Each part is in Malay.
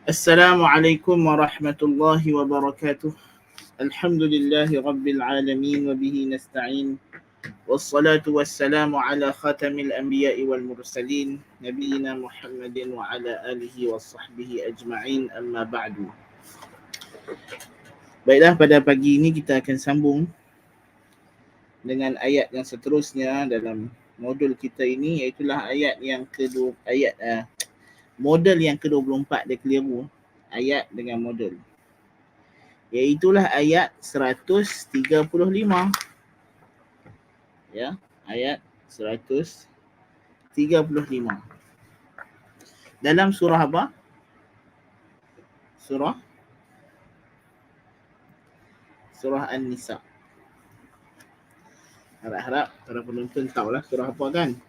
Assalamualaikum warahmatullahi wabarakatuh. Alhamdulillahi rabbil alamin wa bihi nasta'in. Wassalatu wassalamu ala khatamil anbiya'i wal mursalin nabiyina Muhammadin wa ala alihi wa sahbihi ajma'in, amma ba'du. Baiklah, pada pagi ini kita akan sambung dengan ayat yang seterusnya dalam modul kita ini, iaitulah ayat yang kedua, model yang ke-24 dia keliru ayat dengan model, iaitulah ayat 135. Ya, ayat 135. Dalam surah apa? Surah An-Nisa. Harap-harap para penonton tahulah surah apa kan.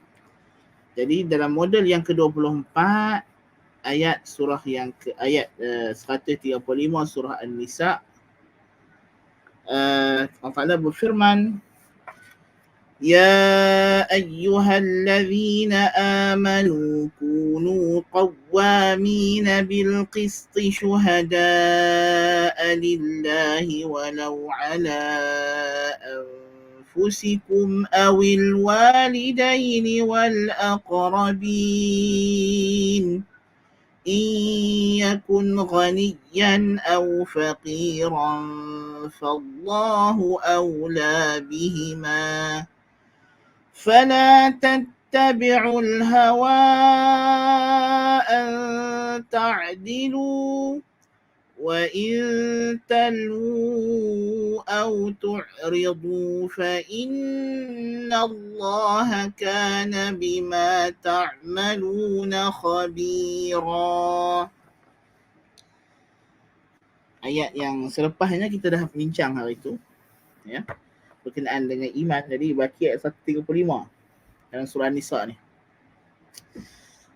Jadi dalam model yang ke-24 ayat surah yang ke ayat 135 surah An-Nisa, Allah Ta'ala berfirman, Ya ayyuhallazina amanu kunu qawwamina bilqisti syuhada'a lillahi walau ala anfusikum awil walidaini wal aqrabin إن يكن غنيا أو فقيرا فالله أولى بهما فلا تتبعوا الهوى أن تعدلوا وإن تلووا أو تعرضوا فإن الله كان بما تعملون خبيرا. Ayat yang selepasnya kita dah bincang hari itu, ya, berkenaan dengan iman. Jadi baki ayat 135 dalam surah Nisa ni.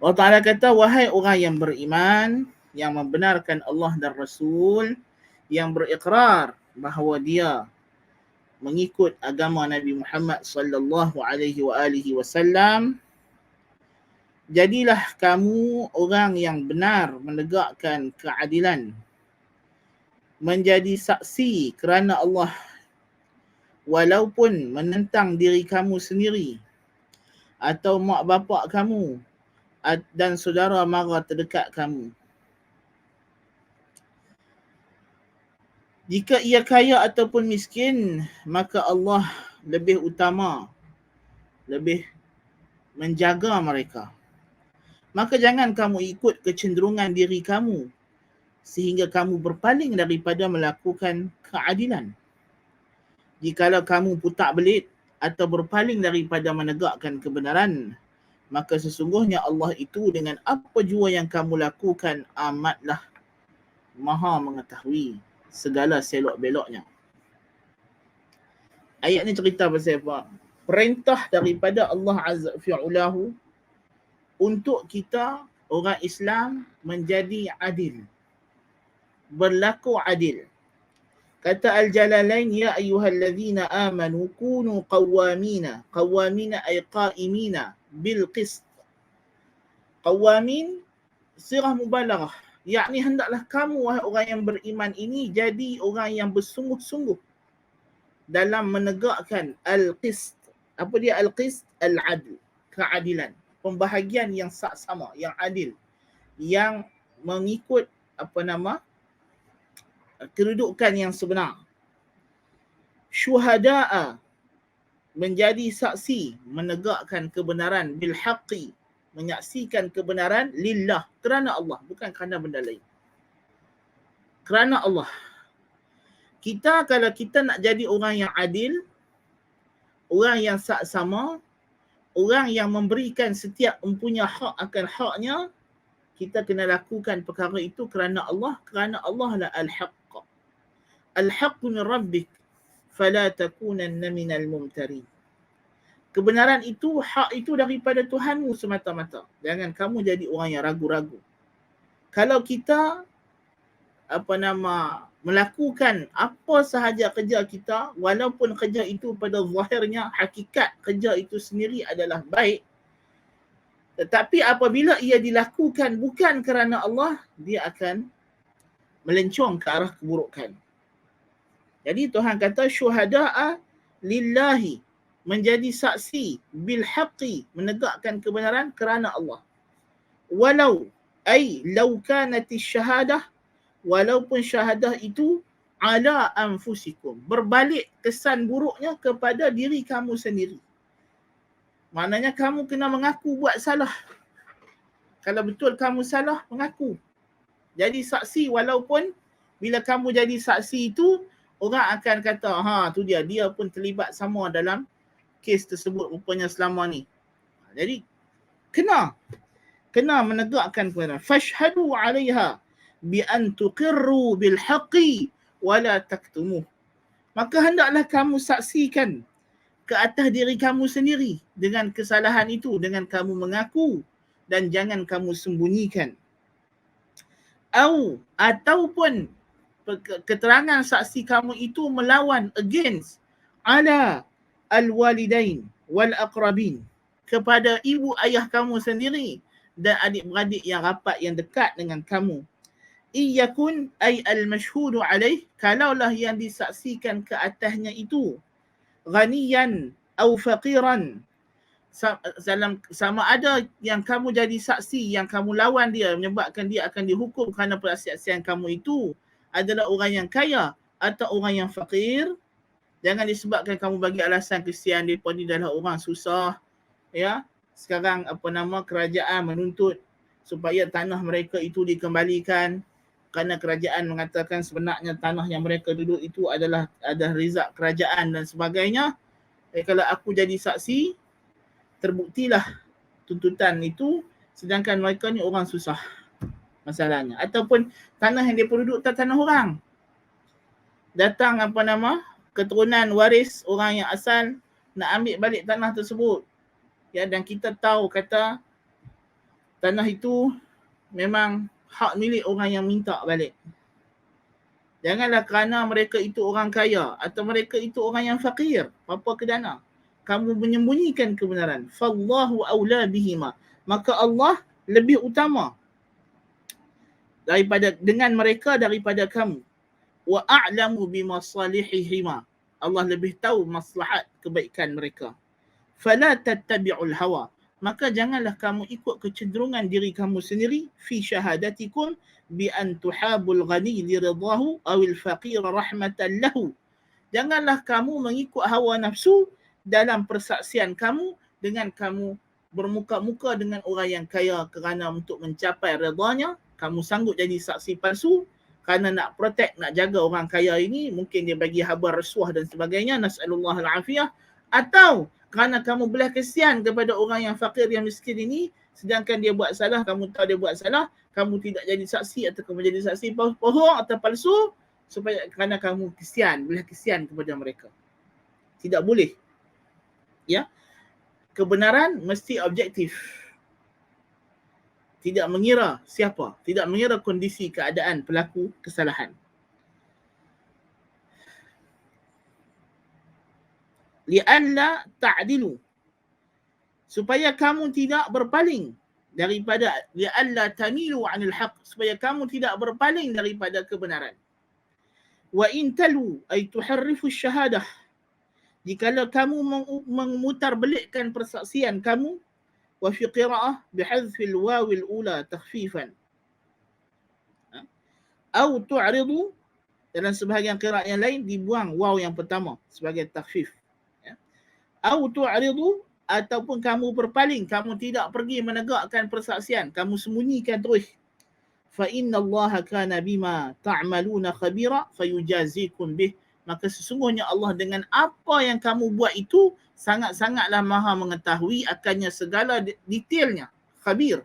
Allah Ta'ala kata, wahai orang yang beriman, yang membenarkan Allah dan Rasul, yang berikrar bahawa dia mengikut agama Nabi Muhammad sallallahu alaihi wasallam, jadilah kamu orang yang benar menegakkan keadilan, menjadi saksi kerana Allah walaupun menentang diri kamu sendiri atau mak bapak kamu dan saudara mara terdekat kamu. Jika ia kaya ataupun miskin, maka Allah lebih utama, lebih menjaga mereka. Maka jangan kamu ikut kecenderungan diri kamu sehingga kamu berpaling daripada melakukan keadilan. Jikalau kamu putak belit atau berpaling daripada menegakkan kebenaran, maka sesungguhnya Allah itu dengan apa jua yang kamu lakukan amatlah maha mengetahui segala selok-beloknya. Ayat ni cerita pasal apa? Perintah daripada Allah Azza fi'ulahu untuk kita orang Islam menjadi adil, berlaku adil. Kata Al-Jalalain, ya ayyuhallazina amanu kunu qawwamina. Qawwamina ay qa'imina bil qist. Qawamin sirah mubalaghah, yakni hendaklah kamu wahai orang yang beriman ini jadi orang yang bersungguh-sungguh dalam menegakkan al-qist. Apa dia al-qist? Al-adl, keadilan, pembahagian yang sama, yang adil, yang mengikut kedudukan yang sebenar. Syuhada'a, menjadi saksi, menegakkan kebenaran, bil haqqi, menyaksikan kebenaran, lillah, kerana Allah, bukan kerana benda lain. Kerana Allah. Kita kalau kita nak jadi orang yang adil, orang yang saksama, orang yang memberikan setiap mempunyai hak akan haknya, kita kena lakukan perkara itu kerana Allah lah al-haqq. Al-haqq min rabbik fala takunanna minal mumtarin. Kebenaran itu, hak itu daripada Tuhanmu semata-mata. Jangan kamu jadi orang yang ragu-ragu. Kalau kita melakukan apa sahaja kerja kita, walaupun kerja itu pada zahirnya, hakikat kerja itu sendiri adalah baik, Tetapi apabila ia dilakukan bukan kerana Allah, dia akan melencong ke arah keburukan. Jadi Tuhan kata syuhada'a lillahi, menjadi saksi bil haqqi, menegakkan kebenaran kerana Allah. Walau ay law kanati syahadah, walaupun syahadah itu ala anfusikum, berbalik kesan buruknya kepada diri kamu sendiri. Maknanya kamu kena mengaku buat salah. Kalau betul kamu salah, mengaku. Jadi saksi, walaupun bila kamu jadi saksi itu, orang akan kata, tu dia pun terlibat sama dalam kes tersebut rupanya selama ni. Jadi kena menegakkan kebenaran. Fashhadu 'alaiha bi an tuqirru bil haqqi wa la taktumuh. Maka hendaklah kamu saksikan ke atas diri kamu sendiri dengan kesalahan itu, dengan kamu mengaku dan jangan kamu sembunyikan. Ataupun keterangan saksi kamu itu melawan, against, ala al-walidain wal aqrabin, kepada ibu ayah kamu sendiri dan adik-beradik yang rapat, yang dekat dengan kamu. Iyakun ay al-mashhudu alaih, kalaulah yang disaksikan ke atasnya itu ghaniyan au faqiran, sama ada yang kamu jadi saksi, yang kamu lawan dia, menyebabkan dia akan dihukum kerana persaksian kamu itu adalah orang yang kaya atau orang yang fakir, jangan disebabkan kamu bagi alasan kesian mereka ni adalah orang susah, ya. Sekarang kerajaan menuntut supaya tanah mereka itu dikembalikan kerana kerajaan mengatakan sebenarnya tanah yang mereka duduk itu ada rizak kerajaan dan sebagainya. Kalau aku jadi saksi, terbuktilah tuntutan itu, sedangkan mereka ni orang susah masalahnya. Ataupun tanah yang dia duduk tanah orang, datang keturunan waris orang yang asal nak ambil balik tanah tersebut, ya, dan kita tahu kata tanah itu memang hak milik orang yang minta balik. Janganlah kerana mereka itu orang kaya atau mereka itu orang yang fakir, apa kedana kamu menyembunyikan kebenaran. Fallahu aula bihima, maka Allah lebih utama dengan mereka daripada kamu. Wa a'lamu bimasalihihima, Allah lebih tahu maslahat kebaikan mereka. Fala tattabi'ul hawa, maka janganlah kamu ikut kecenderungan diri kamu sendiri fi syahadatikum bi an tuhabul ghani li ridahu awil faqir rahmatan lahu. Janganlah kamu mengikut hawa nafsu dalam persaksian kamu dengan kamu bermuka-muka dengan orang yang kaya kerana untuk mencapai redanya. Kamu sanggup jadi saksi palsu kerana nak protect, nak jaga orang kaya ini, mungkin dia bagi habar rasuah dan sebagainya, nas'alullah al-afiyah. Atau kerana kamu belah kesian kepada orang yang fakir, yang miskin ini, sedangkan dia buat salah, kamu tahu dia buat salah, kamu tidak jadi saksi atau kamu jadi saksi bohong atau palsu supaya kerana kamu kesian, belah kesian kepada mereka. Tidak boleh. Ya, kebenaran mesti objektif. Tidak mengira siapa, tidak mengira kondisi keadaan pelaku kesalahan. Li'alla ta'dilu, supaya kamu tidak berpaling daripada, li'alla tamilu 'anil haqq, supaya kamu tidak berpaling daripada kebenaran. Wa in talu ay tuharrifu syahadah, jikalau kamu memutarbelikkan persaksian kamu, wa fi qira'ah bihadfil wawil ula takhfifan, atau tu'ridu, dalam sebahagian qira'ah yang lain dibuang waw yang pertama sebagai takhfif, atau tu'ridu, ataupun kamu berpaling, kamu tidak pergi menegakkan persaksian, kamu sembunyikan terus. Fa innallaha kana bima ta'maluna khabira fayujazikum bih, maka sesungguhnya Allah dengan apa yang kamu buat itu sangat-sangatlah maha mengetahui akannya segala detailnya. Khabir,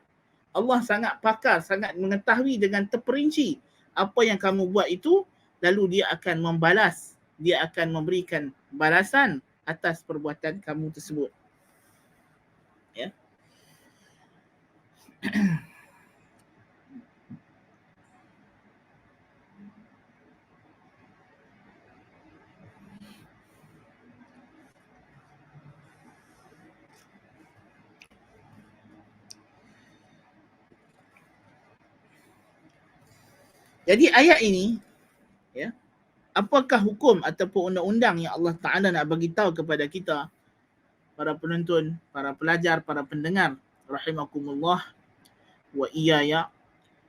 Allah sangat pakar, sangat mengetahui dengan terperinci apa yang kamu buat itu, lalu dia akan membalas, dia akan memberikan balasan atas perbuatan kamu tersebut. Ya. Jadi ayat ini, ya, apakah hukum ataupun undang-undang yang Allah Ta'ala nak bagi tahu kepada kita, para penonton, para pelajar, para pendengar, rahimakumullah wa iyaya,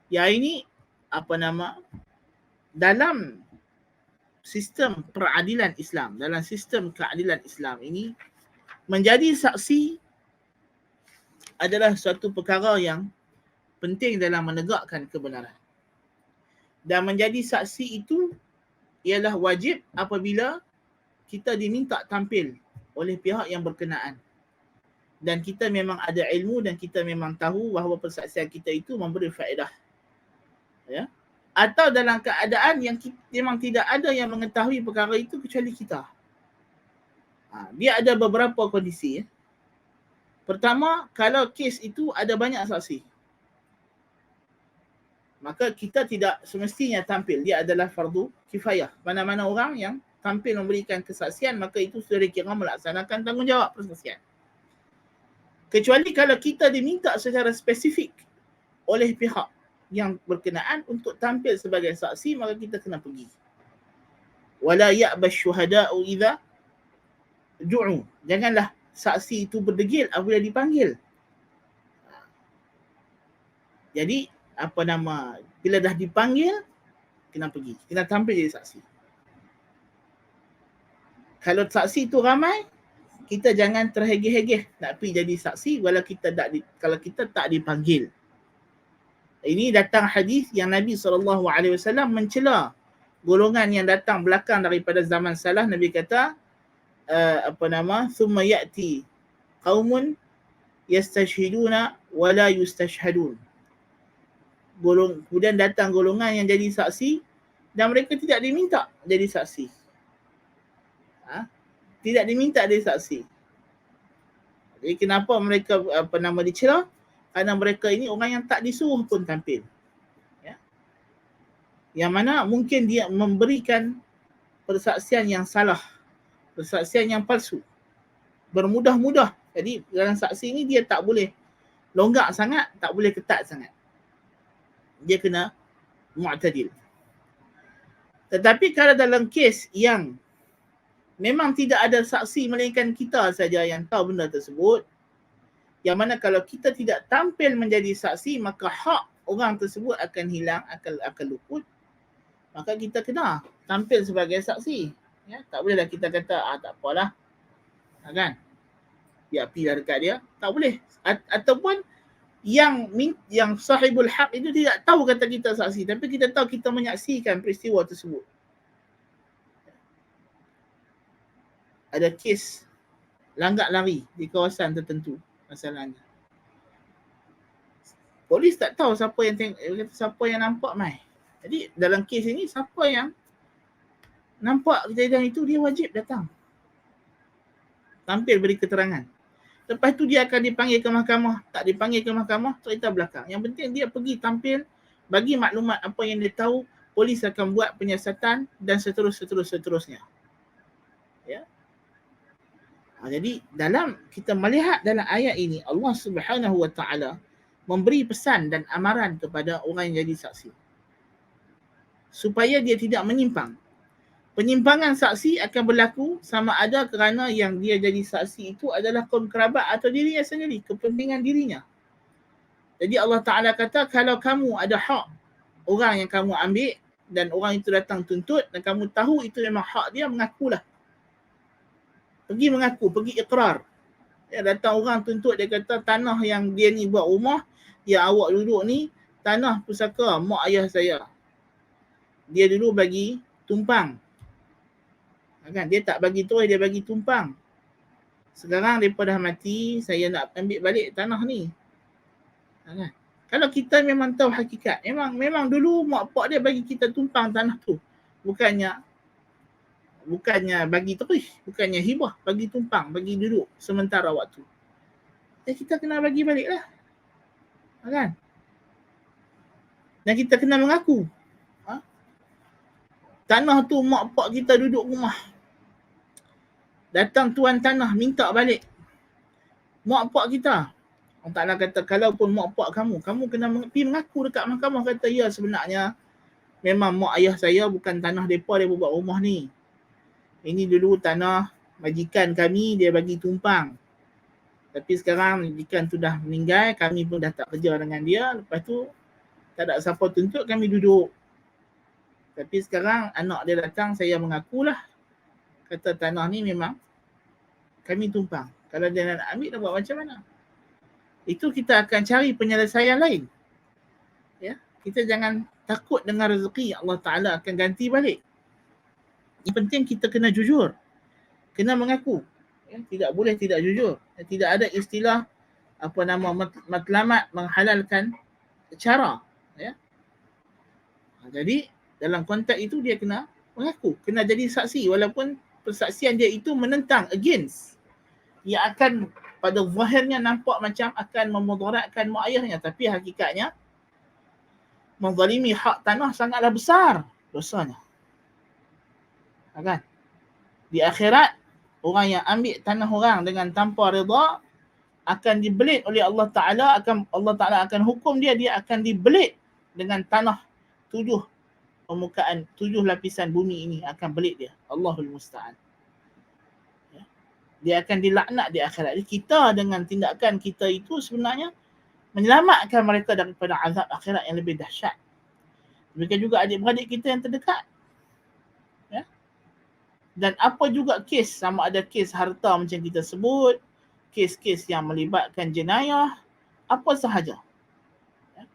ya ini dalam sistem peradilan Islam, dalam sistem keadilan Islam ini, menjadi saksi adalah suatu perkara yang penting dalam menegakkan kebenaran. Dan menjadi saksi itu ialah wajib apabila kita diminta tampil oleh pihak yang berkenaan. Dan kita memang ada ilmu dan kita memang tahu bahawa persaksian kita itu memberi faedah. Ya. Atau dalam keadaan yang memang tidak ada yang mengetahui perkara itu kecuali kita. Dia ada beberapa kondisi. Ya. Pertama, kalau kes itu ada banyak saksi, maka kita tidak semestinya tampil. Dia adalah fardu kifayah. Mana-mana orang yang tampil memberikan kesaksian, maka itu sudah dikira melaksanakan tanggungjawab persaksian. Kecuali kalau kita diminta secara spesifik oleh pihak yang berkenaan untuk tampil sebagai saksi, maka kita kena pergi. Wala ya'ba syuhada'u idza du'u. Janganlah saksi itu berdegil apabila dipanggil. Jadi bila dah dipanggil, kena pergi, kena tampil jadi saksi. Kalau saksi itu ramai, kita jangan terhegeh-hegeh nak pergi jadi saksi kalau kita tak dipanggil. Ini datang hadis yang Nabi SAW mencela golongan yang datang belakang daripada zaman salah. Nabi kata thumma ya'ti qaumun yastashhiduna wa la yustashhadun. Kemudian datang golongan yang jadi saksi dan mereka tidak diminta jadi saksi. Tidak diminta jadi saksi. Jadi kenapa mereka dicela? Kerana mereka ini orang yang tak disuruh pun tampil. Ya. Yang mana mungkin dia memberikan persaksian yang salah, persaksian yang palsu, bermudah-mudah. Jadi dalam saksi ini dia tak boleh longgak sangat, tak boleh ketat sangat. Dia kena mu'tadil. Tetapi kalau dalam kes yang memang tidak ada saksi melainkan kita saja yang tahu benda tersebut, yang mana kalau kita tidak tampil menjadi saksi, maka hak orang tersebut akan hilang, akan luput, maka kita kena tampil sebagai saksi. Ya, tak bolehlah kita kata tak apalah, kan? Dia pergi dekat dia, tak boleh. Ataupun yang sahibul haq itu tidak tahu kata kita saksi, tapi kita tahu kita menyaksikan peristiwa tersebut. Ada kes langgak lari di kawasan tertentu masalahnya. Polis tak tahu siapa yang nampak mai. Jadi dalam kes ini siapa yang nampak kejadian itu, dia wajib datang, tampil beri keterangan. Lepas tu dia akan dipanggil ke mahkamah. Tak dipanggil ke mahkamah, cerita belakang. Yang penting dia pergi tampil, bagi maklumat apa yang dia tahu. Polis akan buat penyiasatan dan seterusnya. Ya. Jadi dalam kita melihat dalam ayat ini, Allah Subhanahu Wa Taala memberi pesan dan amaran kepada orang yang jadi saksi supaya dia tidak menyimpang. Penyimpangan saksi akan berlaku sama ada kerana yang dia jadi saksi itu adalah kaum kerabat atau dirinya sendiri, kepentingan dirinya. Jadi Allah Ta'ala kata, kalau kamu ada hak orang yang kamu ambil dan orang itu datang tuntut dan kamu tahu itu memang hak dia, mengakulah. Pergi mengaku, pergi ikrar. Ya, datang orang tuntut, dia kata tanah yang dia ni buat rumah, yang awak duduk ni, tanah pusaka mak ayah saya. Dia dulu bagi tumpang. Kan? Dia tak bagi terus, dia bagi tumpang. Sekarang mereka dah mati, saya nak ambil balik tanah ni. Kan? Kalau kita memang tahu hakikat, memang dulu mak pak dia bagi kita tumpang tanah tu. Bukannya bagi terus, bukannya hibah, bagi tumpang, bagi duduk sementara waktu. Kita kena bagi balik lah. Kan? Dan kita kena mengaku. Tanah tu mak pak kita duduk rumah. Datang tuan tanah minta balik. Mak pak kita. Allah Ta'ala kata, kalaupun mak pak kamu kena pergi mengaku dekat mahkamah, kata ya sebenarnya memang mak ayah saya bukan tanah mereka dia buat rumah ni. Ini dulu tanah majikan kami, dia bagi tumpang. Tapi sekarang majikan tu dah meninggal, kami pun dah tak kerja dengan dia. Lepas tu tak ada siapa tuntut, kami duduk. Tapi sekarang anak dia datang, saya mengakulah. Kata tanah ni memang kami tumpang. Kalau dia nak ambil, nak buat macam mana? Itu kita akan cari penyelesaian lain. Ya, kita jangan takut dengan rezeki, Allah Ta'ala akan ganti balik. Yang penting kita kena jujur. Kena mengaku. Ya, tidak boleh tidak jujur. Tidak ada istilah matlamat menghalalkan cara. Ya. Jadi dalam konteks itu dia kena mengaku, kena jadi saksi walaupun persaksian dia itu menentang, against. Ia akan pada zahirnya nampak macam akan memudaratkan mak ayahnya, tapi hakikatnya menzalimi hak tanah sangatlah besar dosanya. Kan? Di akhirat, orang yang ambil tanah orang dengan tanpa reda akan dibelit oleh Allah Ta'ala, Allah Ta'ala akan hukum dia akan dibelit dengan tanah 7 permukaan, 7 lapisan bumi ini akan belit dia. Allahul Musta'an. Ya. Dia akan dilaknat di akhirat. Jadi kita dengan tindakan kita itu sebenarnya menyelamatkan mereka daripada azab akhirat yang lebih dahsyat. Demikian juga adik-beradik kita yang terdekat. Ya. Dan apa juga kes, sama ada kes harta macam kita sebut, kes-kes yang melibatkan jenayah, apa sahaja. Ya.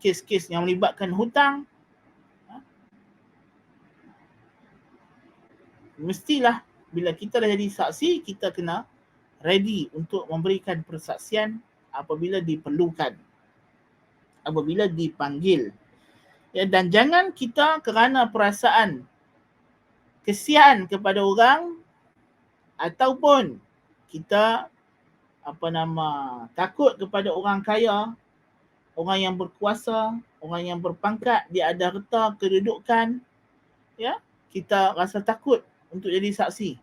Kes-kes yang melibatkan hutang, mestilah bila kita dah jadi saksi, kita kena ready untuk memberikan persaksian apabila diperlukan, apabila dipanggil. Ya, dan jangan kita kerana perasaan kesian kepada orang ataupun kita takut kepada orang kaya, orang yang berkuasa, orang yang berpangkat, dia ada harta, kedudukan, ya, kita rasa takut untuk jadi saksi,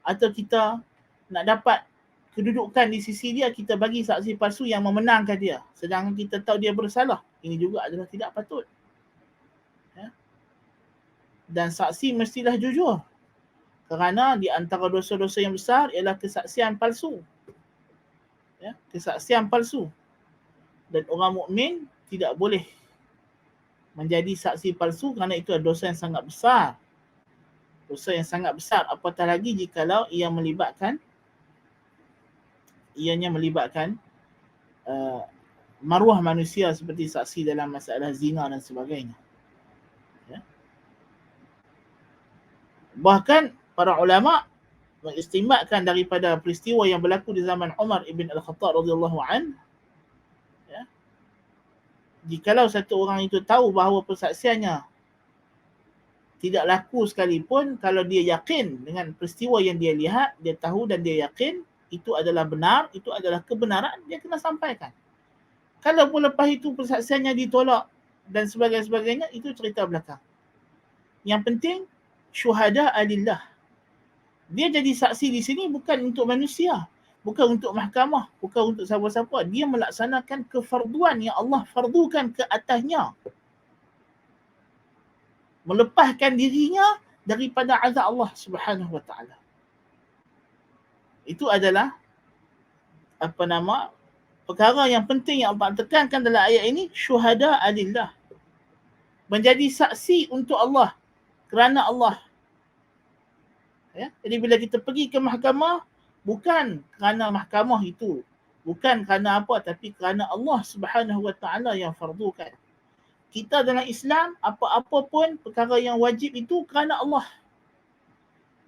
atau kita nak dapat kedudukan di sisi dia, kita bagi saksi palsu yang memenangkan dia sedangkan kita tahu dia bersalah. Ini juga adalah tidak patut. Ya. Dan saksi mestilah jujur, kerana di antara dosa-dosa yang besar ialah kesaksian palsu. Ya, kesaksian palsu. Dan orang mukmin tidak boleh menjadi saksi palsu kerana itu adalah dosa yang sangat besar. Dosa yang sangat besar, apatah lagi jikalau ia melibatkan maruah manusia seperti saksi dalam masalah zina dan sebagainya. Ya. Bahkan para ulama mengistimbatkan daripada peristiwa yang berlaku di zaman Umar ibn Al-Khattab radhiyallahu an, ya, jikalau satu orang itu tahu bahawa persaksiannya tidak laku sekalipun, kalau dia yakin dengan peristiwa yang dia lihat, dia tahu dan dia yakin itu adalah benar, itu adalah kebenaran, dia kena sampaikan. Kalau pun lepas itu persaksiannya ditolak dan sebagainya, itu cerita belakang. Yang penting syuhada alillah. Dia jadi saksi di sini bukan untuk manusia, bukan untuk mahkamah, bukan untuk siapa-siapa. Dia melaksanakan kefarduan yang Allah fardukan ke atasnya, melepaskan dirinya daripada azab Allah Subhanahu wa taala. Itu adalah perkara yang penting yang Allah tekankan dalam ayat ini, syuhada alillah. Menjadi saksi untuk Allah, kerana Allah. Ya, jadi bila kita pergi ke mahkamah, bukan kerana mahkamah itu, bukan kerana apa, tapi kerana Allah Subhanahu wa taala yang fardukan. Kita dalam Islam, apa-apa pun perkara yang wajib itu kerana Allah.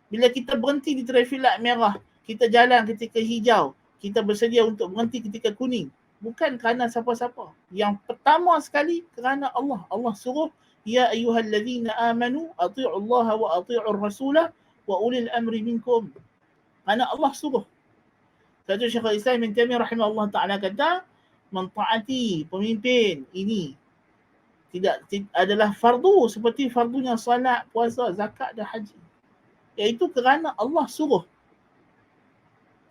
Bila kita berhenti di traffic light merah, kita jalan ketika hijau, kita bersedia untuk berhenti ketika kuning, bukan kerana siapa-siapa. Yang pertama sekali kerana Allah. Allah suruh, ya ayyuhallazina amanu ati'ullaha wa ati'ur rasulah wa ulil amri minkum. Kerana Allah suruh. Satu Syekhul Islam Ibn Taimiyah rahimahullah ta'ala kata, mentaati pemimpin ini tidak adalah fardu seperti fardunya salat, puasa, zakat dan haji. Iaitu kerana Allah suruh.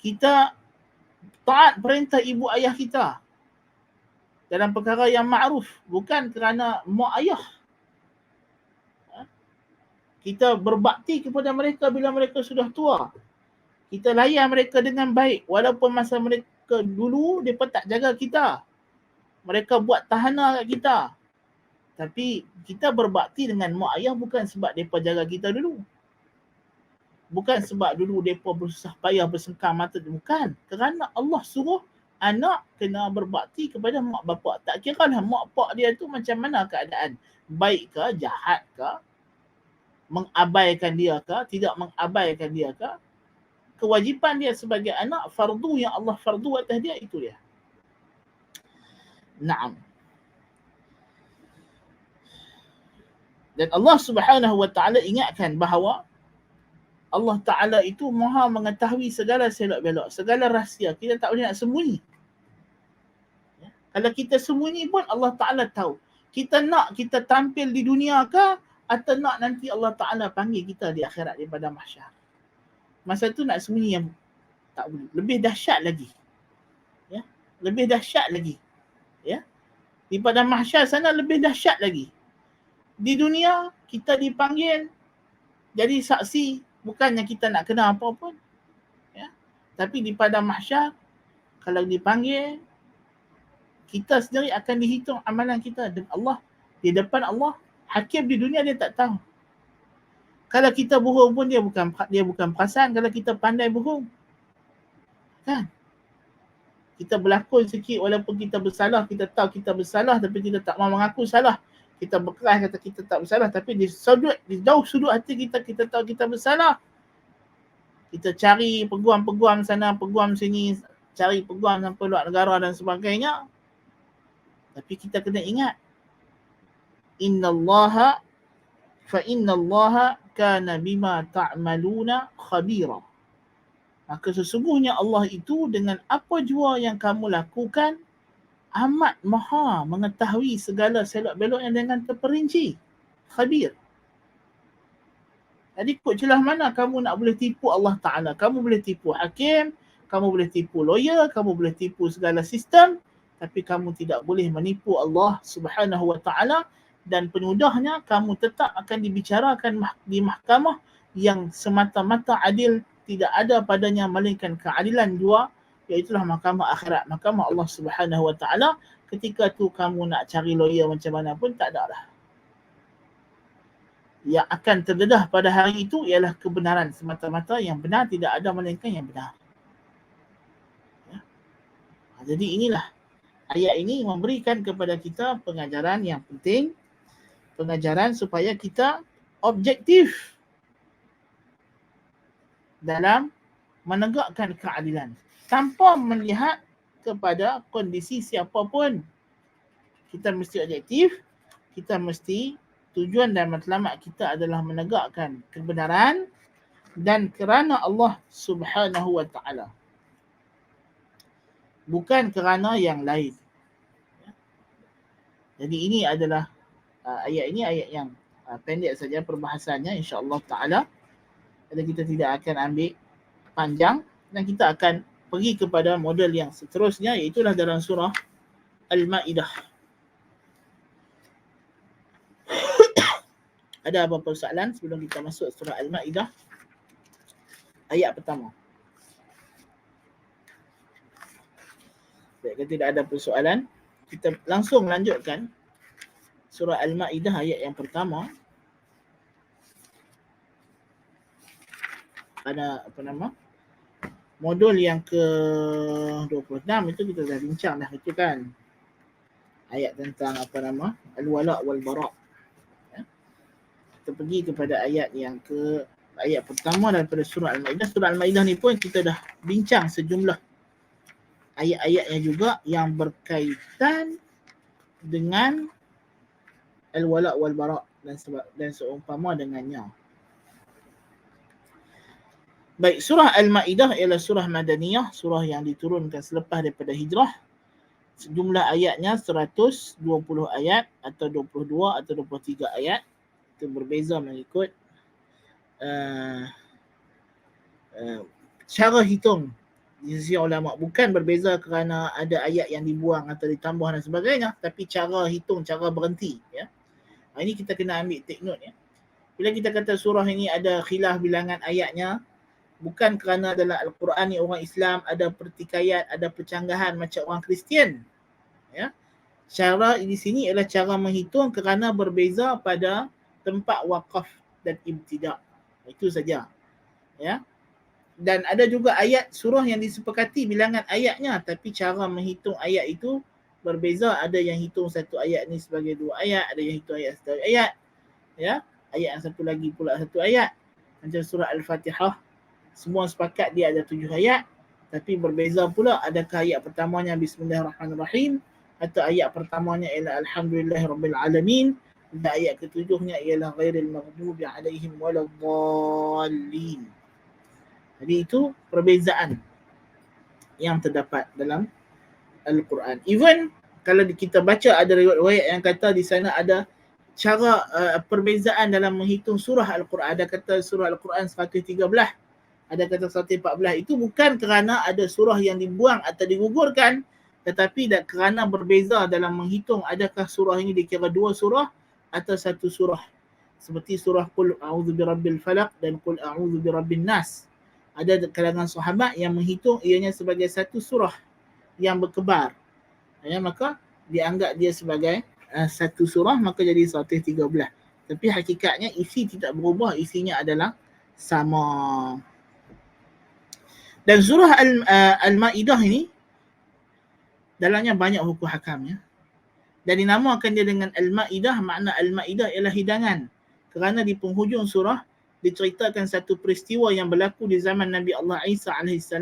Kita taat perintah ibu ayah kita dalam perkara yang ma'ruf, bukan kerana mak ayah. Kita berbakti kepada mereka bila mereka sudah tua. Kita layan mereka dengan baik. Walaupun masa mereka dulu, mereka tak jaga kita. Mereka buat tahana kat kita. Tapi kita berbakti dengan mak ayah bukan sebab mereka jaga kita dulu. Bukan sebab dulu mereka bersusah payah bersengkang mata. Bukan. Kerana Allah suruh anak kena berbakti kepada mak bapak. Tak kira lah mak pak dia tu macam mana keadaan. Baik ke, jahat ke, mengabaikan dia ke, tidak mengabaikan dia ke. Kewajipan dia sebagai anak, fardu yang Allah fardu atas dia, itu dia. Naam. Dan Allah Subhanahu wa ta'ala ingatkan bahawa Allah Ta'ala itu maha mengetahui segala selok-belok, segala rahsia. Kita tak boleh nak sembunyi. Ya? Kalau kita sembunyi pun Allah Ta'ala tahu. Kita nak kita tampil di dunia ke, atau nak nanti Allah Ta'ala panggil kita di akhirat daripada mahsyar. Masa tu nak sembunyi yang tak boleh. Lebih dahsyat lagi. Ya? Lebih dahsyat lagi. Ya? Daripada mahsyar sana lebih dahsyat lagi. Di dunia kita dipanggil jadi saksi. Bukannya kita nak kena apa pun. Ya? Tapi di padang mahsyar, kalau dipanggil, kita sendiri akan dihitung amalan kita. Dan Allah, di depan Allah, hakim di dunia dia tak tahu. Kalau kita bohong pun dia bukan perasan. Kalau kita pandai bohong. Kan? Kita berlakon sikit walaupun kita bersalah. Kita tahu kita bersalah tapi kita tak mahu mengaku salah. Kita berkeras kata kita tak bersalah, tapi di jauh sudut hati kita tahu kita bersalah. Kita cari peguam-peguam sana, peguam sini, cari peguam sampai luar negara dan sebagainya. Tapi kita kena ingat, innallaha kana bima ta'maluna khabira. Maka sesungguhnya Allah itu dengan apa jua yang kamu lakukan amat maha mengetahui segala selok-beloknya dengan terperinci. Khabir. Jadi kod celah mana kamu nak boleh tipu Allah Ta'ala? Kamu boleh tipu hakim, kamu boleh tipu lawyer, kamu boleh tipu segala sistem, tapi kamu tidak boleh menipu Allah Subhanahu Wa Ta'ala, dan penyudahnya kamu tetap akan dibicarakan di mahkamah yang semata-mata adil, tidak ada padanya melainkan keadilan jua, iaitulah mahkamah akhirat, mahkamah Allah Subhanahu Wa Ta'ala. Ketika tu kamu nak cari lawyer macam mana pun tak ada lah. Yang akan terdedah pada hari itu ialah kebenaran semata-mata, yang benar tidak ada melainkan yang benar. Ya. Jadi inilah ayat ini memberikan kepada kita pengajaran yang penting, pengajaran supaya kita objektif dalam menegakkan keadilan tanpa melihat kepada kondisi siapapun. Kita mesti objektif, kita mesti tujuan dan matlamat kita adalah menegakkan kebenaran dan kerana Allah Subhanahu Wa Ta'ala, bukan kerana yang lain. Jadi ini adalah ayat ini ayat yang pendek saja perbahasannya, insya-Allah Ta'ala. Jadi kita tidak akan ambil panjang dan kita akan pergi kepada model yang seterusnya, iaitulah dalam surah Al-Ma'idah. Ada apa-apa soalan sebelum kita masuk surah Al-Ma'idah? Ayat pertama. Baik, kalau tidak ada persoalan, kita langsung lanjutkan surah Al-Ma'idah ayat yang pertama. Ada modul yang ke-26 itu kita dah bincang dah itu kan. Ayat tentang al-wala' wal bara'. Ya. Kita pergi kepada ayat yang ayat pertama daripada surah Al-Ma'idah. Surah Al-Ma'idah ni pun kita dah bincang sejumlah ayat-ayatnya juga yang berkaitan dengan al-wala' wal bara' dan seumpama dengannya. Baik, surah Al-Ma'idah ialah surah Madaniyah, surah yang diturunkan selepas daripada hijrah. Jumlah ayatnya 120 ayat atau 22 atau 23 ayat. Itu berbeza mengikut cara hitung di sisi ulama. Bukan berbeza kerana ada ayat yang dibuang atau ditambah dan sebagainya, tapi cara hitung, cara berhenti. Ya. Ini kita kena ambil take note. Ya. Bila kita kata surah ini ada khilaf bilangan ayatnya, bukan kerana dalam Al-Quran ni orang Islam ada pertikaian, ada percanggahan macam orang Kristian. Ya. Cara di sini adalah cara menghitung kerana berbeza pada tempat waqaf dan ibtida'. Itu saja. Ya. Dan ada juga ayat surah yang disepakati bilangan ayatnya, tapi cara menghitung ayat itu berbeza. Ada yang hitung satu ayat ni sebagai 2 ayat, ada yang hitung ayat satu ayat. Ya. Ayat yang satu lagi pula satu ayat. Macam surah Al-Fatihah, semua sepakat dia ada 7 ayat, tapi berbeza pula adakah ayat pertamanya Bismillahirrahmanirrahim atau ayat pertamanya ialah Alhamdulillahirrabbilalamin dan ayat ketujuhnya ialah Ghairil maghdubi alaihim waladdallin. Jadi itu perbezaan yang terdapat dalam Al-Quran. Even kalau kita baca ada riwayat yang kata di sana ada cara perbezaan dalam menghitung surah Al-Quran. Ada kata surah Al-Quran 113, ada kata 114. Itu bukan kerana ada surah yang dibuang atau digugurkan, tetapi kerana berbeza dalam menghitung adakah surah ini dikira 2 surah atau 1 surah. Seperti surah Qul a'udzu birabbil falaq dan Qul a'udzu birabbin nas. Ada kalangan sahabat yang menghitung ianya sebagai 1 surah yang berkebar. Ya, maka dianggap dia sebagai 1 surah, maka jadi 113. Tapi hakikatnya isi tidak berubah, isinya adalah sama. Dan surah Al-Ma'idah ini dalamnya banyak hukum hakamnya. Dan dinamakan dia dengan Al-Ma'idah, makna Al-Ma'idah ialah hidangan. Kerana di penghujung surah diceritakan satu peristiwa yang berlaku di zaman Nabi Allah Isa AS,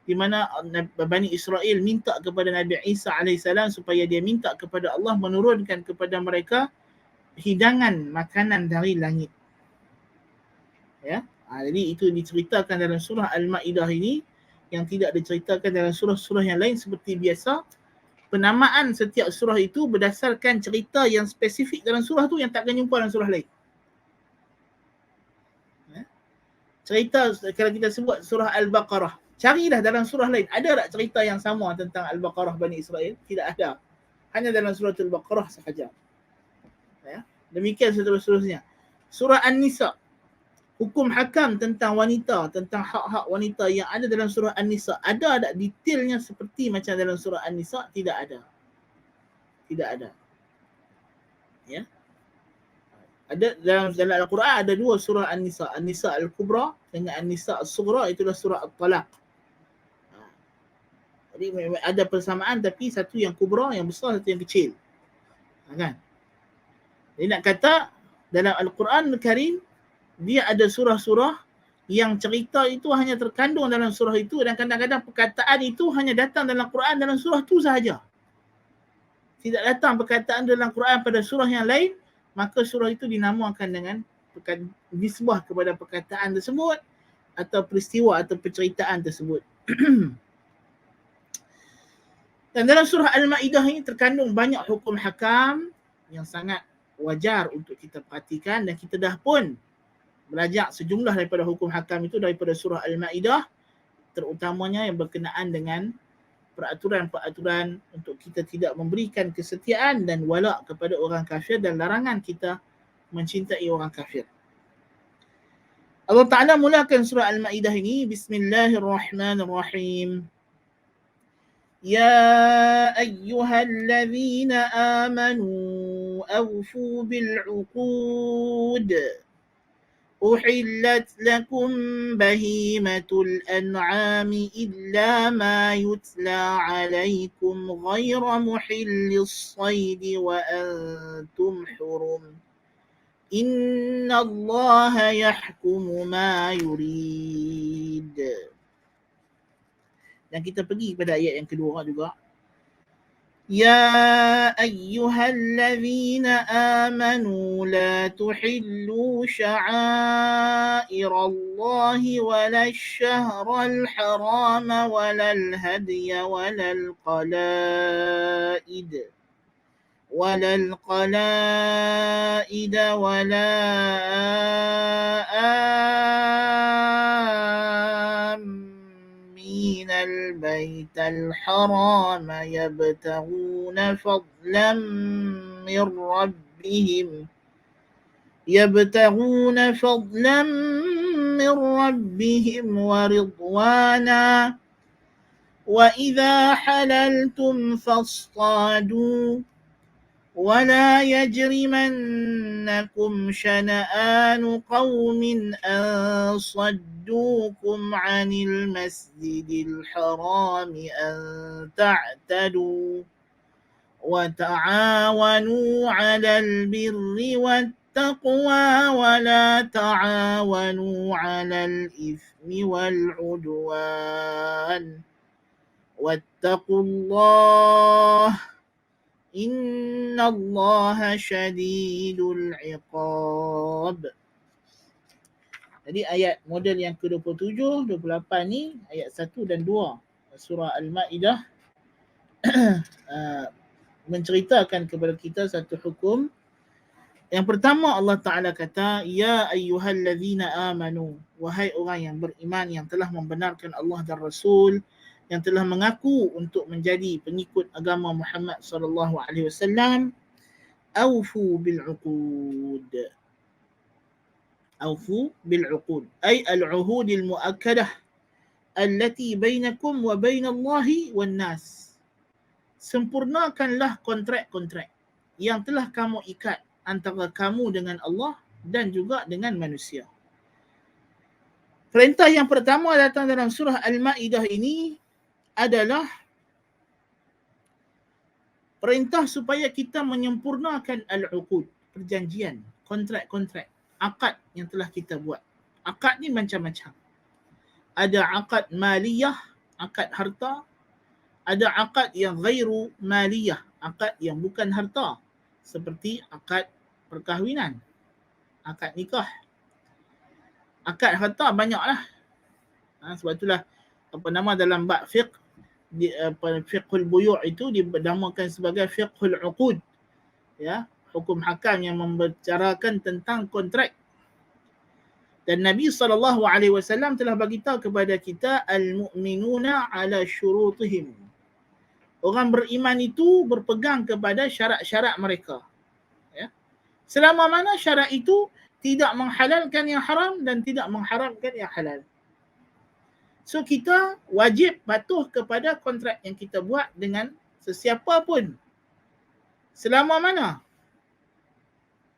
di mana Bani Israel minta kepada Nabi Isa AS supaya dia minta kepada Allah menurunkan kepada mereka hidangan makanan dari langit. Ya, jadi itu diceritakan dalam surah Al-Ma'idah ini yang tidak diceritakan dalam surah-surah yang lain. Seperti biasa, penamaan setiap surah itu berdasarkan cerita yang spesifik dalam surah tu yang takkan jumpa dalam surah lain. Cerita, kalau kita sebut surah Al-Baqarah, carilah dalam surah lain, ada tak cerita yang sama tentang Al-Baqarah Bani Israel? Tidak ada. Hanya dalam surah Al-Baqarah sahaja. Ya. Demikian seterusnya. Surah An-Nisa, hukum hakam tentang wanita, tentang hak-hak wanita yang ada dalam surah An-Nisa. Ada tak detailnya seperti macam dalam surah An-Nisa? Tidak ada. Tidak ada. Ya. Ada dalam Al-Quran ada 2 surah An-Nisa. An-Nisa Al-Kubra dengan An-Nisa Al-Sughra, itulah surah At-Talaq. Jadi ada persamaan, tapi satu yang kubra, yang besar, satu yang kecil. Kan? Jadi nak kata dalam Al-Quran Al-Karim dia ada surah-surah yang cerita itu hanya terkandung dalam surah itu, dan kadang-kadang perkataan itu hanya datang dalam Quran dalam surah itu sahaja. Tidak datang perkataan dalam Quran pada surah yang lain, maka surah itu dinamakan dengan nisbah kepada perkataan tersebut atau peristiwa atau penceritaan tersebut. Dan dalam surah Al-Ma'idah ini terkandung banyak hukum hakam yang sangat wajar untuk kita perhatikan, dan kita dah pun belajar sejumlah daripada hukum hakam itu daripada surah Al-Ma'idah, terutamanya yang berkenaan dengan peraturan-peraturan untuk kita tidak memberikan kesetiaan dan wala' kepada orang kafir, dan larangan kita mencintai orang kafir. Allah Ta'ala mulakan surah Al-Ma'idah ini, Bismillahirrahmanirrahim. Ya ayyuhallazina amanu awfu bil'uqud. أحلت لكم بهيمة الأنعام إلا ما يتلى عليكم غير محل الصيد وأنتم حرم إن الله يحكم ما يريد. Dan kita pergi pada ayat yang kedua juga. يا أيها الذين آمنوا لا تحلوا شعائر الله ولا الشهر الحرام ولا الهدي ولا القلائد ولا آمين البيت الحرام يبتغون فضلا من ربهم yabtaghuna fadlan min rabbihim wa ridwana wa idza halaltum fasṭādū ولا يجرمنكم شنآن قوم أن صدوكم عن المسجد الحرام أن تعتدوا وتعاونوا على البر والتقوى ولا تعاونوا على الإثم والعدوان واتقوا الله Innallaha syadidul iqab. Jadi ayat model yang ke-27, 28 ni ayat 1 dan 2 surah Al-Maidah menceritakan kepada kita satu hukum. Yang pertama Allah Ta'ala kata, ya ayyuhallazina amanu, wahai orang yang beriman yang telah membenarkan Allah dan Rasul, yang telah mengaku untuk menjadi pengikut agama Muhammad sallallahu alaihi wasallam, aufu bil uqud. Aufu bil uqud ay al uhud al muakkadah allati bainakum wa bain Allah wan nas. Sempurnakanlah kontrak-kontrak yang telah kamu ikat antara kamu dengan Allah dan juga dengan manusia. Perintah yang pertama datang dalam surah Al-Maidah ini adalah perintah supaya kita menyempurnakan al-uqud, perjanjian, kontrak-kontrak, akad yang telah kita buat. Akad ni macam-macam. Ada akad maliyah, akad harta. Ada akad yang ghairu maliyah, akad yang bukan harta. Seperti akad perkahwinan, akad nikah. Akad harta banyaklah. Sebab itulah dalam bab fiqh, fiqhul buyu' itu dinamakan sebagai fiqhul uqud, ya, hukum hakam yang membicarakan tentang kontrak. Dan Nabi SAW telah beritahu kepada kita, al-mu'minuna ala syurutihim, orang beriman itu berpegang kepada syarat-syarat mereka, ya. Selama mana syarat itu tidak menghalalkan yang haram dan tidak mengharamkan yang halal. So kita wajib patuh kepada kontrak yang kita buat dengan sesiapa pun. Selama mana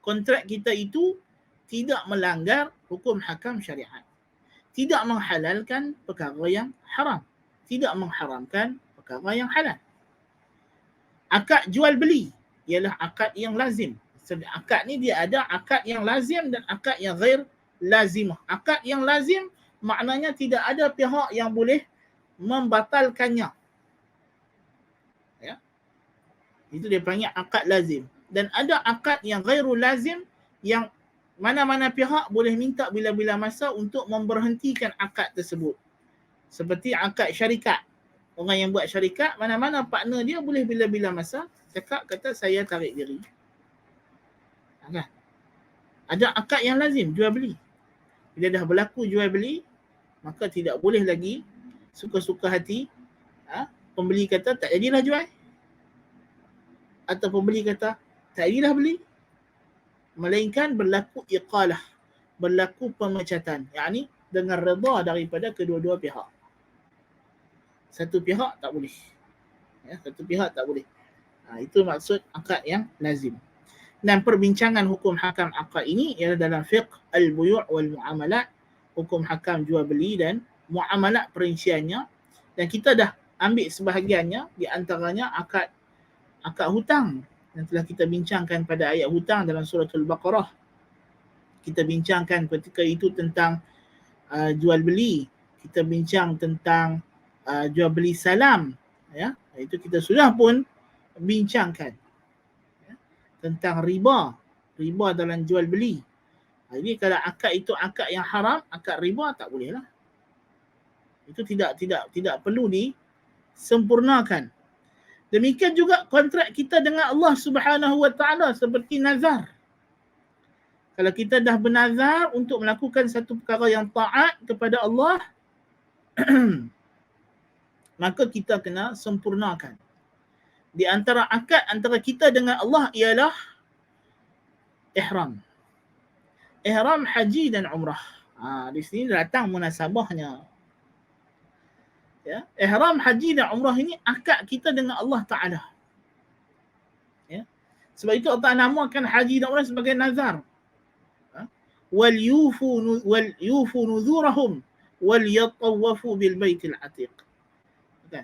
kontrak kita itu tidak melanggar hukum hakam syariat, tidak menghalalkan perkara yang haram, tidak mengharamkan perkara yang halal. Akad jual beli ialah akad yang lazim. Akad ni dia ada akad yang lazim dan akad yang ghair lazimah. Akad yang lazim maknanya tidak ada pihak yang boleh membatalkannya, ya. Itu dia panggil akad lazim. Dan ada akad yang ghairu lazim, yang mana-mana pihak boleh minta bila-bila masa untuk memberhentikan akad tersebut. Seperti akad syarikat. Orang yang buat syarikat, mana-mana partner dia boleh bila-bila masa cakap, kata saya tarik diri. Kan? Ada akad yang lazim, jual beli. Bila dah berlaku jual beli, maka tidak boleh lagi suka-suka hati. Pembeli kata tak jadilah jual, atau pembeli kata tak jadilah beli. Melainkan berlaku iqalah, berlaku pemecatan, yakni dengan redha daripada kedua-dua pihak. Satu pihak tak boleh, ya, satu pihak tak boleh. Itu maksud akad yang lazim. Dan perbincangan hukum hakam akad ini ialah dalam fiqh al-buyu' wal muamalat, hukum hakam jual beli dan muamalat perinciannya. Dan kita dah ambil sebahagiannya, di antaranya akad hutang yang telah kita bincangkan pada ayat hutang dalam surah Al-Baqarah. Kita bincangkan ketika itu tentang jual beli, kita bincang tentang jual beli salam, ya. Itu kita sudah pun bincangkan, ya, tentang riba dalam jual beli. Jadi kalau akad itu akad yang haram, akad riba, tak boleh lah. Itu tidak perlu disempurnakan. Demikian juga kontrak kita dengan Allah Subhanahu Wa Taala seperti nazar. Kalau kita dah bernazar untuk melakukan satu perkara yang taat kepada Allah, maka kita kena sempurnakan. Di antara akad antara kita dengan Allah ialah ihram. ihram haji dan umrah. Di sini datang munasabahnya. Ya, ihram haji dan umrah ini akad kita dengan Allah Taala. Ya. Sebab itu Allah namakan haji dan umrah sebagai nazar. Wal yufu nuzurahum wal yatawafu bil baitil atiq.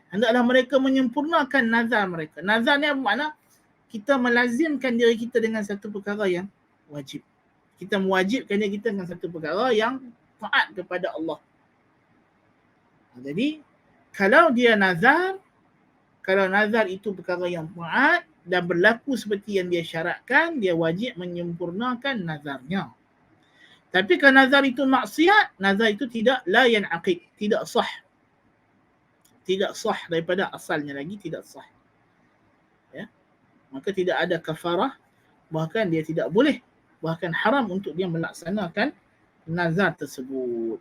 Hendaklah mereka menyempurnakan nazar mereka. Nazar ni apa makna? Kita melazimkan diri kita dengan satu perkara yang wajib. Kita mewajibkan diri kita dengan satu perkara yang taat kepada Allah. Jadi kalau dia nazar, kalau nazar itu perkara yang taat dan berlaku seperti yang dia syaratkan, dia wajib menyempurnakan nazarnya. Tapi kalau nazar itu maksiat, nazar itu tidak la yanaqid, tidak sah. Tidak sah daripada asalnya lagi, tidak sah. Ya. Maka tidak ada kafarah, bahkan dia tidak boleh, bahkan haram untuk dia melaksanakan nazar tersebut.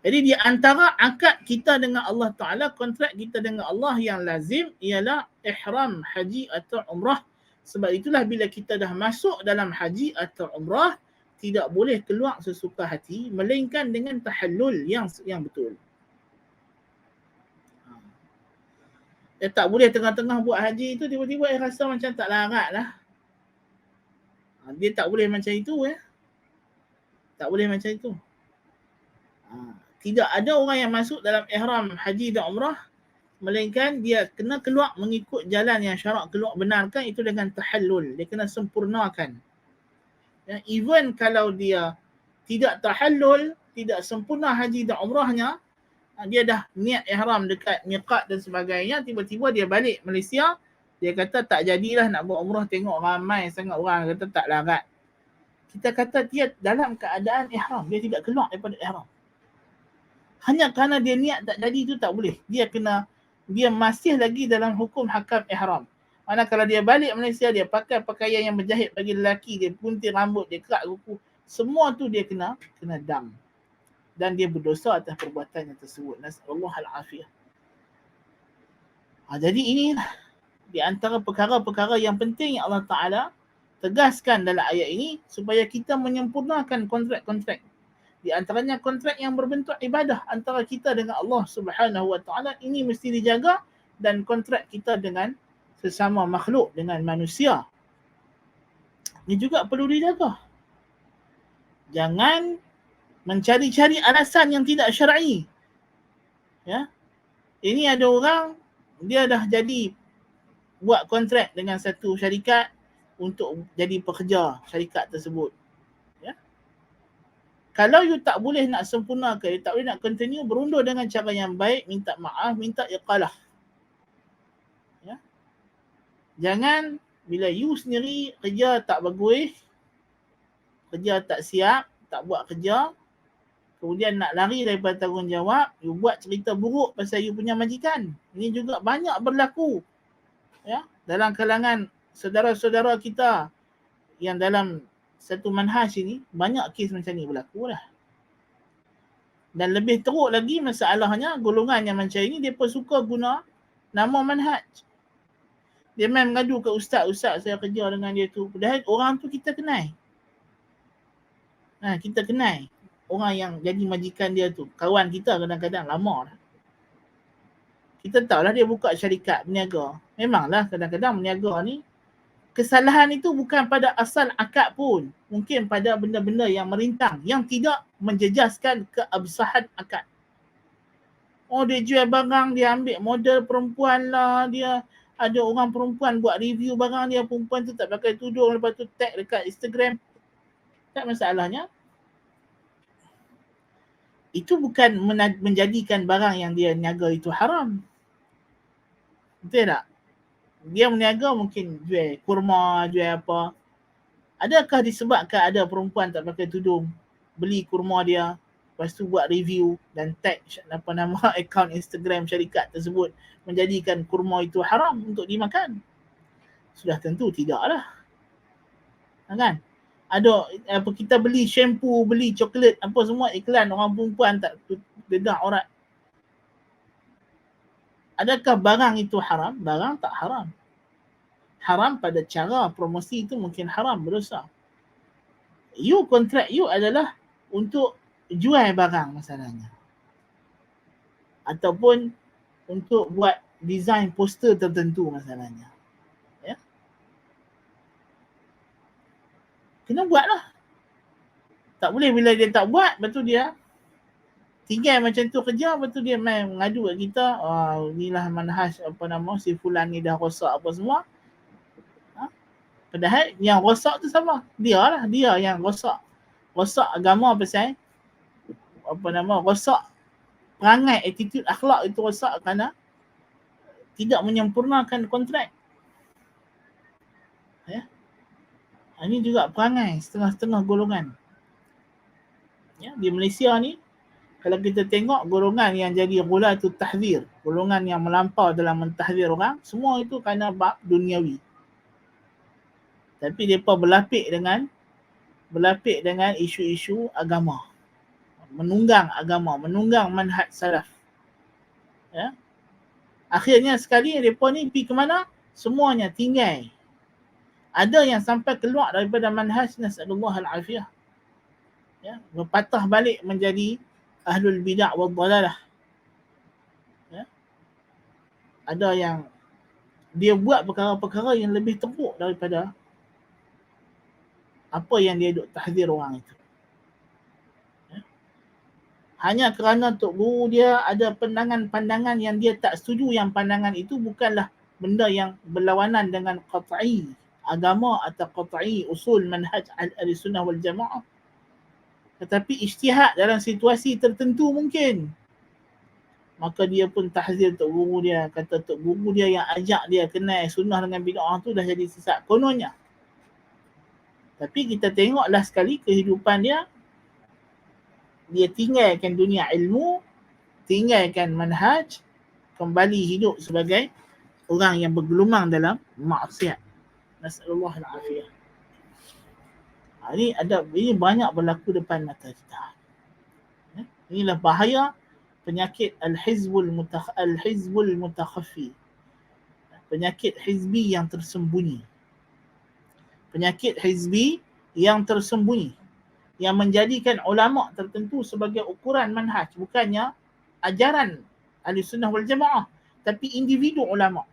Jadi di antara akad kita dengan Allah Ta'ala, kontrak kita dengan Allah yang lazim ialah ihram haji atau umrah. Sebab itulah bila kita dah masuk dalam haji atau umrah, tidak boleh keluar sesuka hati, melainkan dengan tahallul yang betul. Dia tak boleh tengah-tengah buat haji itu, tiba-tiba rasa macam tak larat lah. Dia tak boleh macam itu ya. Tak boleh macam itu. Tidak ada orang yang masuk dalam ihram haji dan umrah melainkan dia kena keluar mengikut jalan yang syarak keluar benarkan, itu dengan tahallul. Dia kena sempurnakan. Ya, even kalau dia tidak tahallul, tidak sempurna haji dan umrahnya, dia dah niat ihram dekat miqat dan sebagainya, tiba-tiba dia balik Malaysia, dia kata tak jadilah nak buat umrah, tengok ramai sangat orang, kata tak larat. Kita kata dia dalam keadaan ihram, dia tidak keluar daripada ihram. Hanya kerana dia niat tak jadi itu tak boleh. Dia masih lagi dalam hukum hakam ihram. Mana kalau dia balik Malaysia, dia pakai pakaian yang berjahit bagi lelaki, dia gunting rambut, dia kerak kuku, semua tu dia kena dam. Dan dia berdosa atas perbuatan yang tersebut. Nasallallahu al-afiyah. Jadi ini di antara perkara-perkara yang penting yang Allah Ta'ala tegaskan dalam ayat ini supaya kita menyempurnakan kontrak-kontrak. Di antaranya kontrak yang berbentuk ibadah antara kita dengan Allah Subhanahu Wa Ta'ala, ini mesti dijaga, dan kontrak kita dengan sesama makhluk, dengan manusia, ini juga perlu dijaga. Jangan mencari-cari alasan yang tidak syar'i. Ya. Ini ada orang dia dah jadi buat kontrak dengan satu syarikat untuk jadi pekerja syarikat tersebut. Kalau you tak boleh nak sempurnakan, you tak boleh nak continue, berundur dengan cara yang baik, minta maaf, minta iqalah. Ya. Jangan bila you sendiri kerja tak bagus, kerja tak siap, tak buat kerja, kemudian nak lari daripada tanggungjawab, you buat cerita buruk pasal you punya majikan. Ini juga banyak berlaku. Ya, dalam kalangan saudara-saudara kita yang dalam satu manhaj ini, banyak kes macam ni berlaku lah. Dan lebih teruk lagi masalahnya, golongan yang macam ini, dia pun suka guna nama manhaj. Dia main mengadu ke ustaz saya kerja dengan dia tu. Padahal orang tu kita kenal. Kita kenal orang yang jadi majikan dia tu. Kawan kita kadang-kadang lama dah. Kita tahulah dia buka syarikat berniaga. Memanglah kadang-kadang berniaga ni, kesalahan itu bukan pada asal akad pun. Mungkin pada benda-benda yang merintang, yang tidak menjejaskan keabsahan akad. Oh, dia jual barang, dia ambil model perempuan lah, dia ada orang perempuan buat review barang dia, perempuan tu tak pakai tudung, lepas tu tag dekat Instagram. Tak, masalahnya itu bukan menjadikan barang yang dia niaga itu haram. Betul tak? Dia berniaga mungkin jual kurma, jual apa. Adakah disebabkan ada perempuan tak pakai tudung, beli kurma dia, lepas tu buat review dan tag nama akaun Instagram syarikat tersebut, menjadikan kurma itu haram untuk dimakan? Sudah tentu tidaklah. Kan? Ada kita beli shampoo, beli coklat, apa semua iklan orang perempuan tak dedah aurat. Adakah barang itu haram? Barang tak haram. Haram pada cara promosi itu mungkin haram, berdosa. kontrak you adalah untuk jual barang masalahnya, ataupun untuk buat design poster tertentu masalahnya. Ya, kena buat lah. Tak boleh bila dia tak buat, betul dia tinggal macam tu kerja, betul dia main mengadu kat kita, inilah manhaj apa nama si fulan ni dah rosak apa semua. Padahal yang rosak tu sama. Dia yang rosak. Rosak agama pasal apa nama, rosak perangai, attitude, akhlak itu rosak kerana tidak menyempurnakan kontrak. Ya. Ini juga perangai setengah-setengah golongan. Ya, di Malaysia ni kalau kita tengok golongan yang jadi ghulatul tahzir, golongan yang melampau dalam mentahzir orang, semua itu kerana bab duniawi. Tapi mereka berlapik dengan isu-isu agama. Menunggang agama, menunggang manhaj salaf. Ya. Akhirnya sekali mereka ni pergi ke mana? Semuanya tinggal. Ada yang sampai keluar daripada manhaj, nasallallahu al-afiyah. Ya, berpatah balik menjadi ahlul bid'ah wal dhalalah. Ya. Ada yang dia buat perkara-perkara yang lebih teruk daripada apa yang dia duk tahzir orang itu. Ya. Hanya kerana tok guru dia ada pandangan-pandangan yang dia tak setuju, yang pandangan itu bukanlah benda yang berlawanan dengan qat'i agama atau qat'i usul manhaj al-sunnah wal jamaah, tetapi ijtihad dalam situasi tertentu mungkin. Maka dia pun tahzir tok guru dia, kata tok guru dia yang ajak dia kenal sunnah dengan bid'ah tu dah jadi sesat kononnya. Tapi kita tengoklah sekali kehidupan dia tinggalkan dunia ilmu, tinggalkan manhaj, kembali hidup sebagai orang yang bergelumang dalam maksiat. Nasallallahu al-afiyah. Ini banyak berlaku depan mata kita. Inilah bahaya penyakit al-hizbul mutakhaffi. Penyakit hizbi yang tersembunyi. Penyakit hizbi yang tersembunyi, yang menjadikan ulama tertentu sebagai ukuran manhaj, bukannya ajaran Ahlussunnah wal Jamaah, tapi individu ulama.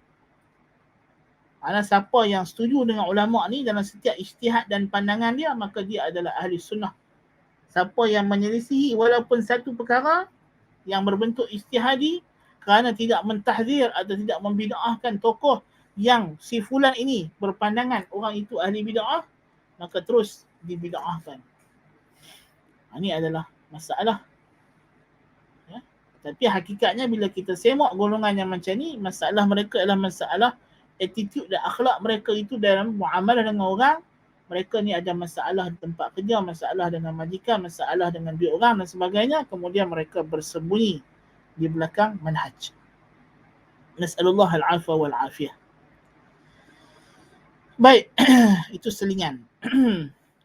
Ana siapa yang setuju dengan ulama ni dalam setiap ijtihad dan pandangan dia, maka dia adalah ahli sunnah. Siapa yang menyelisihi walaupun satu perkara yang berbentuk ijtihadi kerana tidak mentahzir atau tidak membid'ahkan tokoh yang si fulan ini berpandangan orang itu ahli bid'ah, maka terus dibid'ahkan. Ini adalah masalah. Ya. Tapi hakikatnya bila kita semak golongan yang macam ni, masalah mereka adalah masalah attitude dan akhlak mereka itu dalam muamalah dengan orang. Mereka ni ada masalah di tempat kerja, masalah dengan majikan, masalah dengan duit orang dan sebagainya. Kemudian mereka bersembunyi di belakang manhaj. Nas'alullah al-'afwa wal-'afiyah. Baik, itu selingan.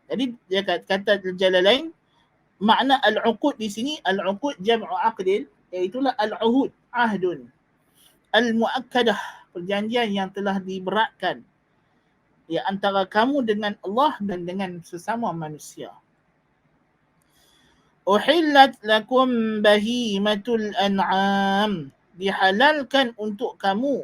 Jadi dia kata Jalalain, makna al-'uqud di sini, al-'uqud jam'u 'aqdin, iaitu al-'uhud, ahdun. Al-mu'akkadah, perjanjian yang telah diberatkan ya antara kamu dengan Allah dan dengan sesama manusia. Uhillat lakum bahimatul an'am, dihalalkan untuk kamu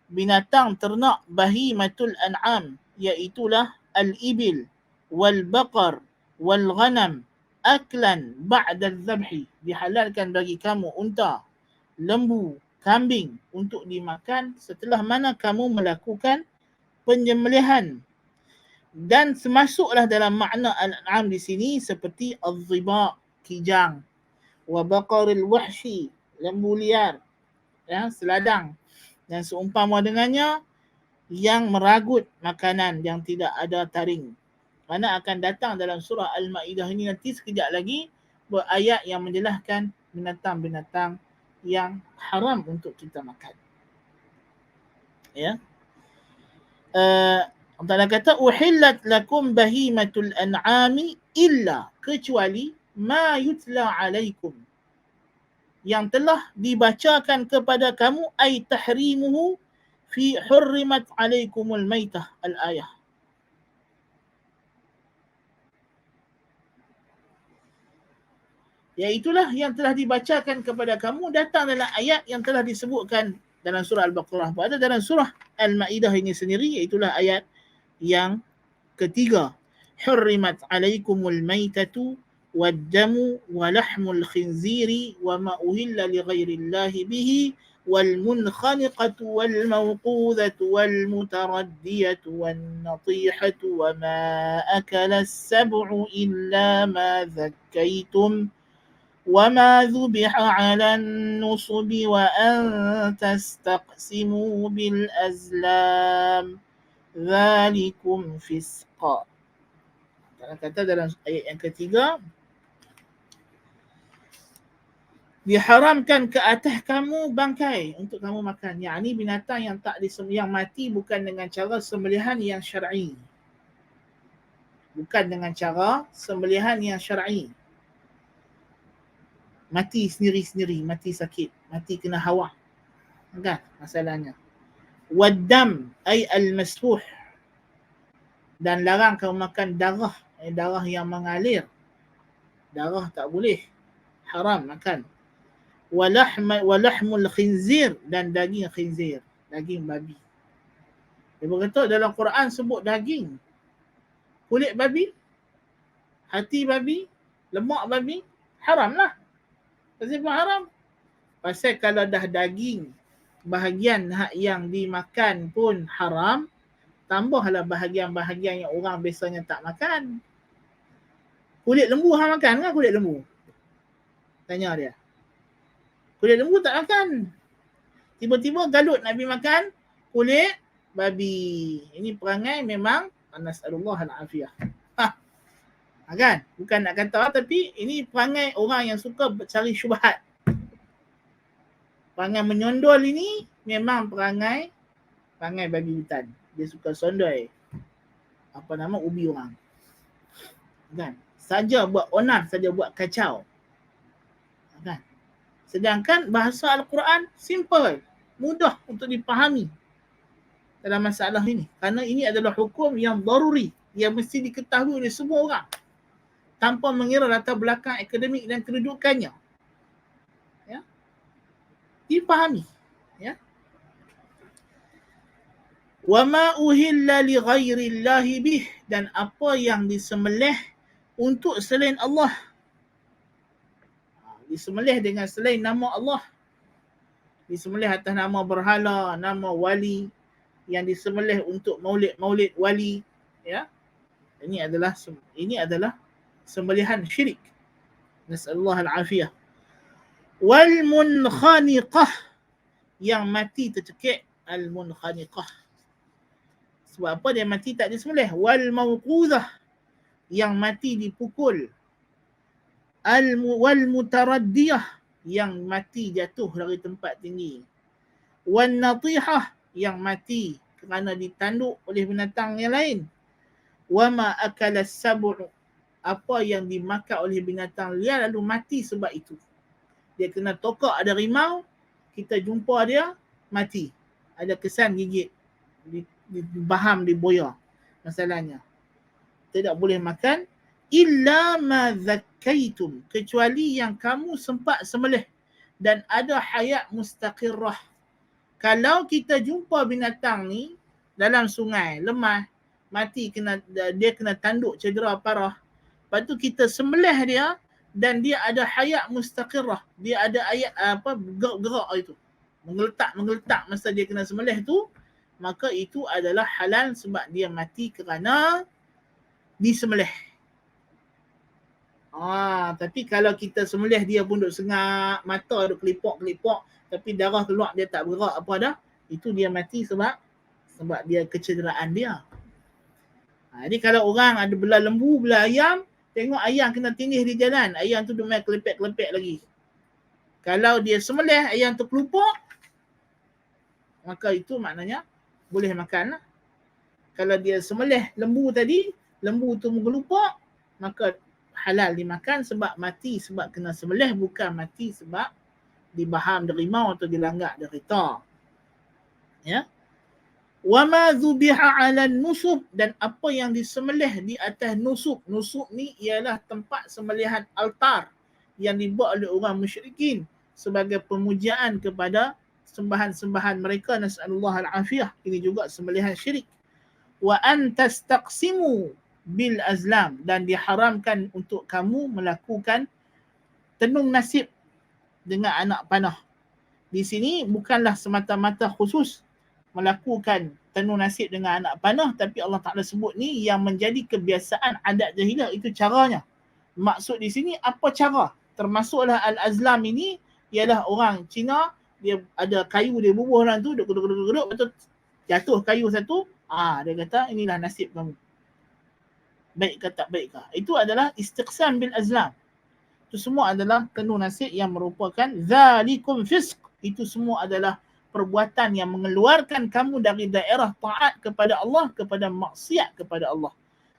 binatang ternak bahimatul an'am, iaitulah al-ibil wal baqar wal ghanam aklan ba'da al-dhabhi, dihalalkan bagi kamu unta, lembu, kambing untuk dimakan setelah mana kamu melakukan penyembelihan. Dan semasuklah dalam makna al-an'am di sini seperti az-ziba, kijang, wa baqaril wahshi, lembu liar, ya, seladang dan seumpama dengannya yang meragut makanan yang tidak ada taring. Kerana akan datang dalam surah Al-Ma'idah ini nanti sekejap lagi ayat yang menjelaskan binatang-binatang yang haram untuk kita makan. Ya. Allah kata uhillat lakum bahimatul an'ami illa, kecuali ma yutla alaikum, yang telah dibacakan kepada kamu, ay tahrimuhu fi hurrimat alaikumul maitah, al-ayah. Iaitulah yang telah dibacakan kepada kamu datang dalam ayat yang telah disebutkan dalam surah Al-Baqarah. Pada dalam surah Al-Ma'idah ini sendiri, iaitulah ayat yang ketiga. Hurrimat alaikumul maitatu waddamu wa lahmul khinziri wa ma uhilla li ghairillahi bihi والمنخنقة والموقوذة والمتردية والنطيحة وما أكل السبع إلا ما ذكيتم وما ذبح على النصب وأن تستقسموا بالأزلام ذلكم فسق. Kata dalam ayat yang ketiga, diharamkan ke atas kamu bangkai untuk kamu makan. Yakni binatang yang tak yang mati bukan dengan cara sembelihan yang syar'i. Bukan dengan cara sembelihan yang syar'i. Mati sendiri-sendiri, mati sakit, mati kena hawa. Kan masalahnya. Waddam ay al-masfuh. Dan larang kamu makan darah, darah yang mengalir. Darah tak boleh. Haram makan. Walahmul khinzir, dan daging khinzir, daging babi. Dia berkata dalam Quran sebut daging, kulit babi, hati babi, lemak babi, haram lah. Kenapa haram? Pasal kalau dah daging bahagian yang dimakan pun haram, tambahlah bahagian-bahagian yang orang biasanya tak makan. Kulit lembu hang makan kan kulit lembu? Tanya dia. Kulit lembu tak makan. Tiba-tiba galut Nabi makan kulit babi. Ini perangai memang nas'alullah al-afiyah. Kan? Bukan nak kata tapi ini perangai orang yang suka cari syubhat. Perangai menyondol ini memang perangai babi hutan. Dia suka sondoi. Apa nama ubi orang. Kan? Saja buat onar, saja buat kacau. Kan? Sedangkan bahasa Al-Quran simple, mudah untuk dipahami dalam masalah ini. Kerana ini adalah hukum yang daruri, yang mesti diketahui oleh semua orang tanpa mengira latar belakang akademik dan kedudukannya. Ya? Dipahami. Ya? Wa ma uhilla li ghairillahi bih, dan apa yang disembelih untuk selain Allah. Disembelih dengan selain nama Allah. Disembelih atas nama berhala, nama wali, yang disembelih untuk maulid wali, ya. Ini adalah sembelihan syirik. Nasallahu al-afiyah. Wal munkhaniqah, yang mati tercekik, al munkhaniqah. Sebab apa dia mati tak disembelih? Wal mauqudhah, yang mati dipukul. Wal mutaraddiyah, yang mati jatuh dari tempat tinggi. Wan natihah, yang mati kerana ditanduk oleh binatang yang lain. Wa ma akala sab'u, apa yang dimakan oleh binatang liar lalu mati sebab itu. Dia kena tokak, ada rimau, kita jumpa dia mati. Ada kesan gigit, baham di boya. Masalahnya tidak boleh makan illa ma zakkaitum, kecuali yang kamu sempat sembelih dan ada hayat mustaqirrah. Kalau kita jumpa binatang ni dalam sungai, lemah, mati, dia kena tanduk, cedera parah. Lepas tu kita sembelih dia dan dia ada hayat mustaqirrah. Dia ada ayat gerak-gerak itu. Menggeletak masa dia kena sembelih tu, maka itu adalah halal sebab dia mati kerana disembelih. Tapi kalau kita sembelih dia pun duk sengak, mata duk kelipok-kelipok, tapi darah keluar dia tak bergerak apa dah, itu dia mati sebab dia kecederaan dia. Jadi kalau orang ada belah lembu, belah ayam, tengok ayam kena tindih di jalan, ayam tu duk main kelepek-kelepek lagi. Kalau dia sembelih, ayam tu kelupuk, maka itu maknanya boleh makan lah. Kalau dia sembelih lembu tadi, lembu tu mengelupuk, maka halal dimakan sebab mati sebab kena sembelih, bukan mati sebab dibaham dari rimau atau dilanggak dari kereta. Ya. Wa ma zubiha 'ala nusub, dan apa yang disembelih di atas nusub. Nusub ni ialah tempat sembelihan altar yang dibuat oleh orang musyrikin sebagai pemujaan kepada sembahan-sembahan mereka, nasallallahu al-afiyah. Ini juga sembelihan syirik. Wa an tastaqsimu bil azlam, dan diharamkan untuk kamu melakukan tenung nasib dengan anak panah. Di sini bukanlah semata-mata khusus melakukan tenung nasib dengan anak panah, tapi Allah Ta'ala sebut ni yang menjadi kebiasaan adat jahiliah, itu caranya. Maksud di sini apa cara? Termasuklah al-azlam ini ialah orang Cina, dia ada kayu dia bubuh orang tu, duduk, betul jatuh kayu satu, dia kata inilah nasib kamu. Baik ke tak baik ke? Itu adalah istiqsam bil azlam. Itu semua adalah tenung nasib yang merupakan zalikum fisq. Itu semua adalah perbuatan yang mengeluarkan kamu dari daerah taat kepada Allah kepada maksiat kepada Allah.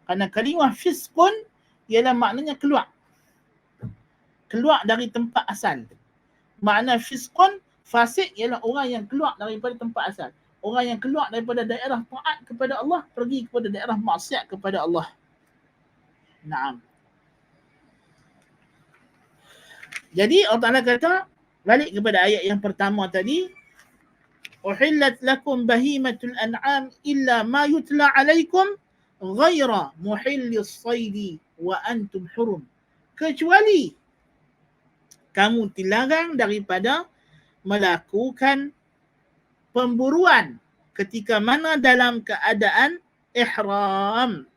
Karena kalimah fisqun ialah maknanya keluar. Keluar dari tempat asal. Makna fisqun, fasik ialah orang yang keluar daripada tempat asal. Orang yang keluar daripada daerah taat kepada Allah pergi kepada daerah maksiat kepada Allah. Naam. Jadi Allah Ta'ala kata, balik kepada ayat yang pertama tadi, uhillat lakum bahimatul an'am illa ma yutla alaikum ghaira muhillis saidi wa antum hurum. Kecuali kamu dilarang daripada melakukan pemburuan ketika mana dalam keadaan ihram.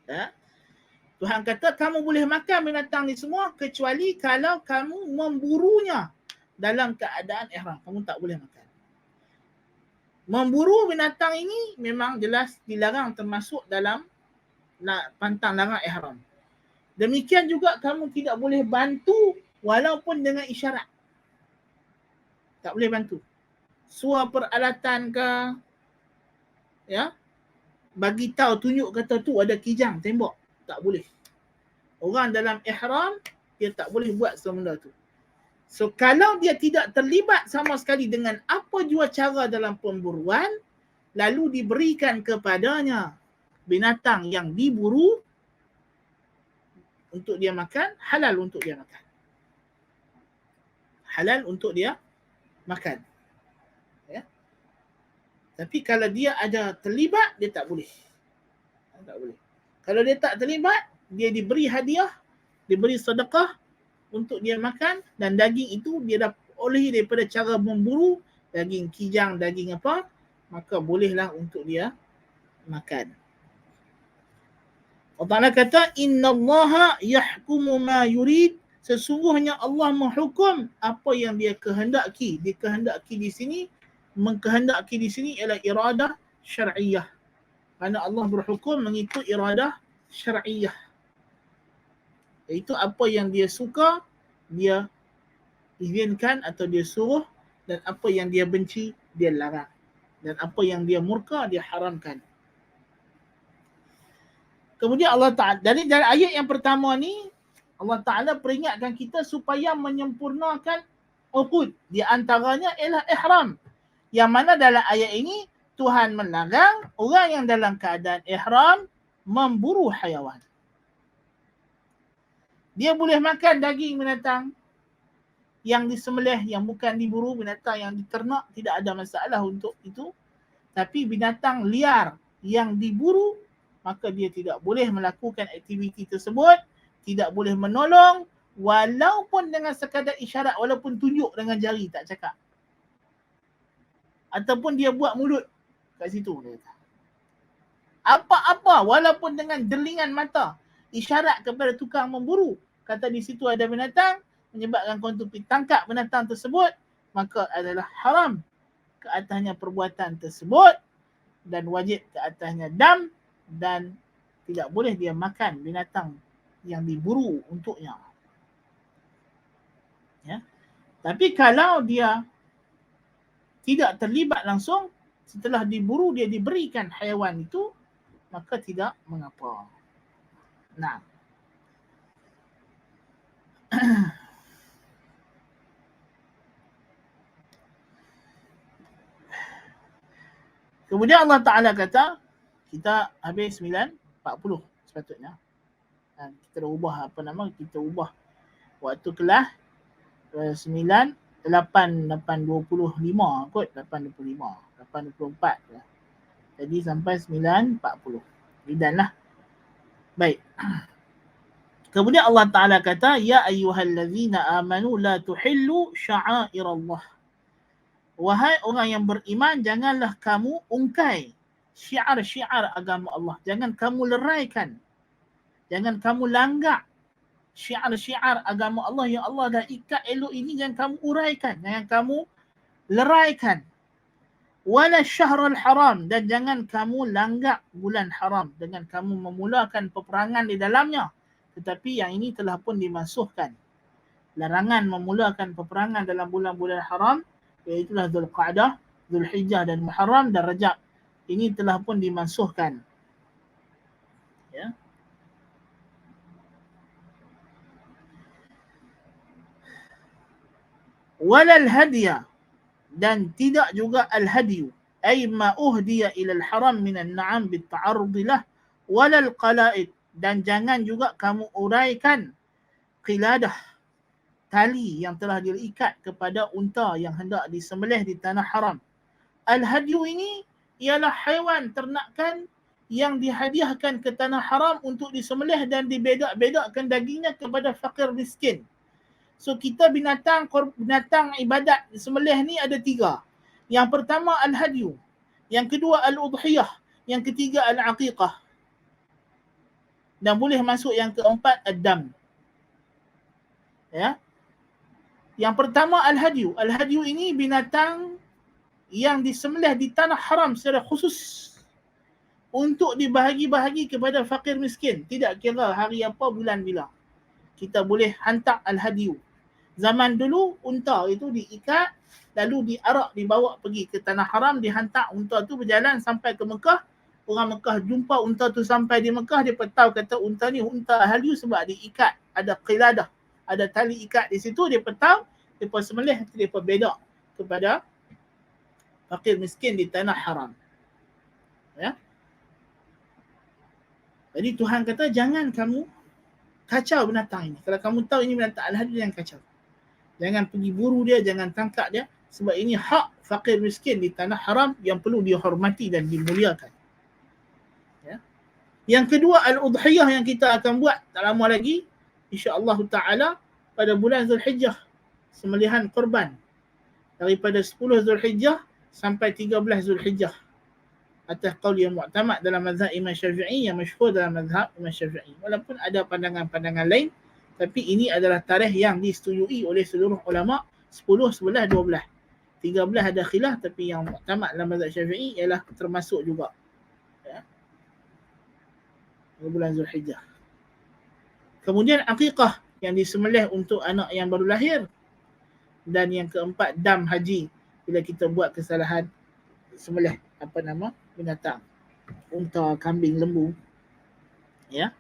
Ya. Tuhan kata kamu boleh makan binatang ni semua kecuali kalau kamu memburunya dalam keadaan ihram. Kamu tak boleh makan. Memburu binatang ini memang jelas dilarang, termasuk dalam pantang larang ihram. Demikian juga kamu tidak boleh bantu walaupun dengan isyarat. Tak boleh bantu. Suar peralatan ke, ya, bagi tahu, tunjuk kata tu ada kijang tembok, tak boleh. Orang dalam ihram dia tak boleh buat semua benda tu. So kalau dia tidak terlibat sama sekali dengan apa jua cara dalam pemburuan, lalu diberikan kepadanya binatang yang diburu untuk dia makan, halal untuk dia makan. Halal untuk dia makan. Ya. Tapi kalau dia ada terlibat, dia tak boleh. Tak boleh. Kalau dia tak terlibat, dia diberi hadiah, diberi sedekah untuk dia makan, dan daging itu dia dah oleh daripada cara memburu, daging kijang, daging apa, maka bolehlah untuk dia makan. Allah Ta'ala kata, innallaha yahkumu ma yurid, sesungguhnya Allah menghukum apa yang dia kehendaki. Dia kehendaki di sini, mengkehendaki di sini ialah iradah syar'iyah. Kerana Allah berhukum mengikut iradah syar'iyah. Iaitu apa yang dia suka, dia izinkan atau dia suruh, dan apa yang dia benci, dia larang. Dan apa yang dia murka, dia haramkan. Kemudian Allah Ta'ala, dari ayat yang pertama ni, Allah Ta'ala peringatkan kita supaya menyempurnakan uqud. Di antaranya ialah ihram. Yang mana dalam ayat ini, Tuhan melarang orang yang dalam keadaan ihram memburu haiwan. Dia boleh makan daging binatang yang disembelih, yang bukan diburu, binatang yang diternak, tidak ada masalah untuk itu. Tapi binatang liar yang diburu, maka dia tidak boleh melakukan aktiviti tersebut, tidak boleh menolong, walaupun dengan sekadar isyarat, walaupun tunjuk dengan jari, tak cakap. Ataupun dia buat mulut kat situ. Apa-apa, walaupun dengan derlingan mata, isyarat kepada tukang memburu, kata di situ ada binatang, menyebabkan kau untuk tangkap binatang tersebut, maka adalah haram ke atasnya perbuatan tersebut, dan wajib ke atasnya dam, dan tidak boleh dia makan binatang yang diburu untuknya. Ya. Tapi kalau dia tidak terlibat langsung, setelah diburu dia diberikan haiwan itu, maka tidak mengapa. Nah. Kemudian Allah Ta'ala kata, Kita habis 9.40 sepatutnya. Kita dah ubah kita ubah waktu kelas 8.25 kot, 8.24 lah. Jadi sampai 9.40. Lidan lah. Baik. Kemudian Allah Ta'ala kata, Ya ayyuhallazina amanu la tuhillu sya'airallah. Wahai orang yang beriman, janganlah kamu ungkai syiar-syiar agama Allah. Jangan kamu leraikan. Jangan kamu langgak syiar-syiar agama Allah yang Allah dah ikat elok ini, jangan kamu uraikan. Jangan kamu leraikan. Wala syahrul haram, dan jangan kamu langgak bulan haram dengan kamu memulakan peperangan di dalamnya. Tetapi yang ini telah pun dimansuhkan. Larangan memulakan peperangan dalam bulan-bulan haram, iaitulah Zulqa'dah, Zulhijjah dan Muharram dan Rajab. Ini telah pun dimansuhkan. Ya. Walal hadiya, dan tidak juga al-hadiyu, ay ma uhdiya ila al-haram min an-na'am bit-ta'arrud lah, walal qala'id, dan jangan juga kamu uraikan qiladah, tali yang telah diikat kepada unta yang hendak disembelih di tanah haram. Al-hadiyu ini ialah haiwan ternakan yang dihadiahkan ke tanah haram untuk disembelih dan dibedak-bedakkan dagingnya kepada fakir miskin. So kita binatang ibadat sembelih ni ada 3. Yang pertama al-hadiyu, yang kedua al-udhiyah, yang ketiga al-aqiqah. Dan boleh masuk yang keempat ad-dam. Ya. Yang pertama al-hadiyu. Al-hadiyu ini binatang yang disembelih di tanah haram secara khusus untuk dibahagi-bahagi kepada fakir miskin. Tidak kira hari apa, bulan bila. Kita boleh hantar al-hadiyu. Zaman dulu unta itu diikat, lalu diarak, dibawa pergi ke tanah haram, dihantar unta tu berjalan sampai ke Mekah. Orang Mekah jumpa unta tu sampai di Mekah, dia tahu kata unta ni unta hadiyu sebab diikat, ada qiladah, ada tali ikat di situ, dia tahu, dia sembelih, dia bedak kepada fakir miskin di tanah haram. Ya. Jadi Tuhan kata jangan kamu kacau binatang ini. Kalau kamu tahu ini binatang al-hadiyu, jangan kacau. Jangan pergi buru dia, jangan tangkap dia, sebab ini hak fakir miskin di tanah haram yang perlu dihormati dan dimuliakan. Ya. Yang kedua al-udhiyah yang kita akan buat tak lama lagi, insya-Allah taala pada bulan Zulhijjah, sembelihan korban daripada 10 Zulhijjah sampai 13 Zulhijjah. Atas qaul yang mu'tamad dalam mazhab Imam Syafi'i, yang masyhur dalam mazhab Imam Syafi'i. Walaupun ada pandangan-pandangan lain, tapi ini adalah tarikh yang disetujui oleh seluruh ulama, 10, 11, 12. 13 ada khilaf, tapi yang mu'tamad dalam mazhab Syafi'i ialah termasuk juga. Ya. Bulan Zulhijjah. Kemudian aqiqah yang disembelih untuk anak yang baru lahir. Dan yang keempat dam haji, bila kita buat kesalahan sembelih binatang, unta, kambing, lembu. Ya.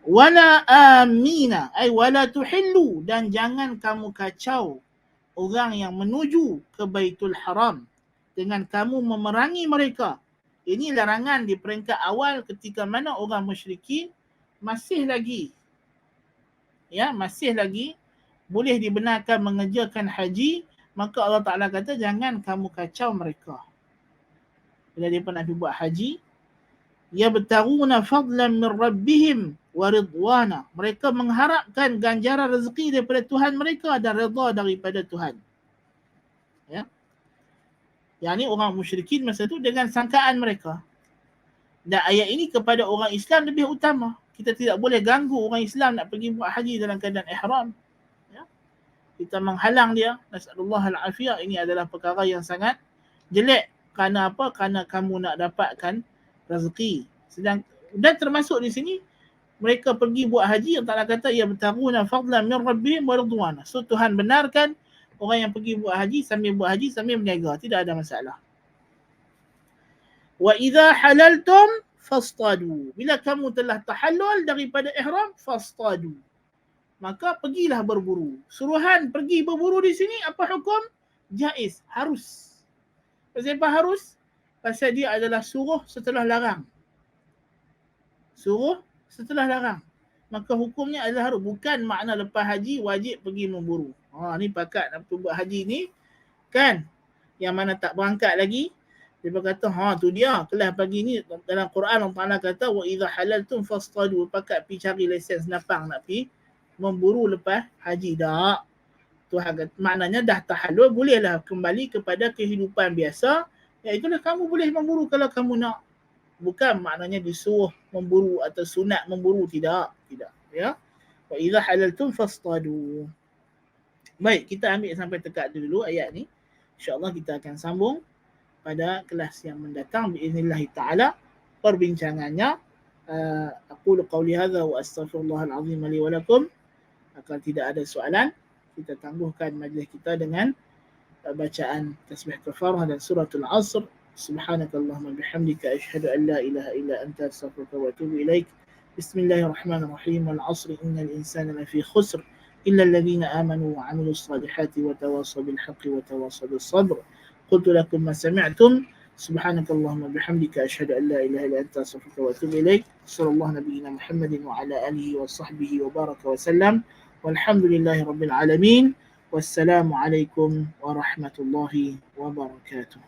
Wala amina, ay wala tuhillu, dan jangan kamu kacau orang yang menuju ke Baitul Haram dengan kamu memerangi mereka. Ini larangan di peringkat awal ketika mana orang musyrikin masih lagi boleh dibenarkan mengerjakan haji, maka Allah Ta'ala kata jangan kamu kacau mereka. Bila dia pernah buat haji, yabtaguna fadlan min rabbihim wa ridwana, mereka mengharapkan ganjaran rezeki daripada Tuhan mereka dan redha daripada Tuhan. Ya. Yang ni orang musyrikin masa tu dengan sangkaan mereka. Dan ayat ini kepada orang Islam lebih utama. Kita tidak boleh ganggu orang Islam nak pergi buat haji dalam keadaan ihram. Ya. Kita menghalang dia. Nasallallahu al-afiyah. Ini adalah perkara yang sangat jelek. Kerana apa? Kerana kamu nak dapatkan rezeki. Dan termasuk di sini, mereka pergi buat haji, Allah kata ya bertaruna fadlan min rabbihim wa ridwana. So Tuhan benarkan orang yang pergi buat haji sambil berniaga, tidak ada masalah. Wa idza halaltum fastadu, bila kamu telah tahallul daripada ihram, fastadu, maka pergilah berburu. Suruhan pergi berburu di sini apa hukum? Jaiz, harus. Pasal apa harus? Pasal dia adalah suruh setelah larang. Suruh setelah larang. Maka hukumnya adalah harus. Bukan makna lepas haji wajib pergi memburu. Ni pakat nak buat haji ni kan. Yang mana tak berangkat lagi, dia berkata, tu dia kelas pagi ni dalam Quran Allah Ta'ala kata wa idza halaltum fastadu, pakat pi cari lesen senapang nak pi memburu lepas haji. Tak. Tuhan kata, maknanya dah tahallul, bolehlah kembali kepada kehidupan biasa, iaitu kamu boleh memburu kalau kamu nak. Bukan maknanya disuruh memburu atau sunat memburu, tidak ya. Wa idza halaltum fastadu. Baik, kita ambil sampai dekat dulu ayat ni. InsyaAllah kita akan sambung pada kelas yang mendatang biiznillah ta'ala perbincangannya. Aqulu qawli hadha wa astaghfirullahal azim li wa lakum. Kalau tidak ada soalan, kita tangguhkan majlis kita dengan bacaan tasbih kafarah dan suratul asr. Subhanakallahumma bihamdika asyhadu an la ilaha illa anta astaghfiruka wa atubu ilaik. Bismillahirrahmanirrahim. Wal 'asri innal insana lafi khusr illa alladhina amanu wa 'amilus salihati wa tawassaw bil haqqi wa tawassaw bis sabr. Qultu lakum ma sami'tum. Subhanakallahumma bihamdika asyhadu an la ilaha illa anta astaghfiruka wa atubu ilaik. Sallallahu nabiyyina Muhammadin wa ala alihi wa sahbihi wa baraka wa sallam. Walhamdulillahi rabbil alamin. Wassalamu alaikum warahmatullahi wabarakatuh.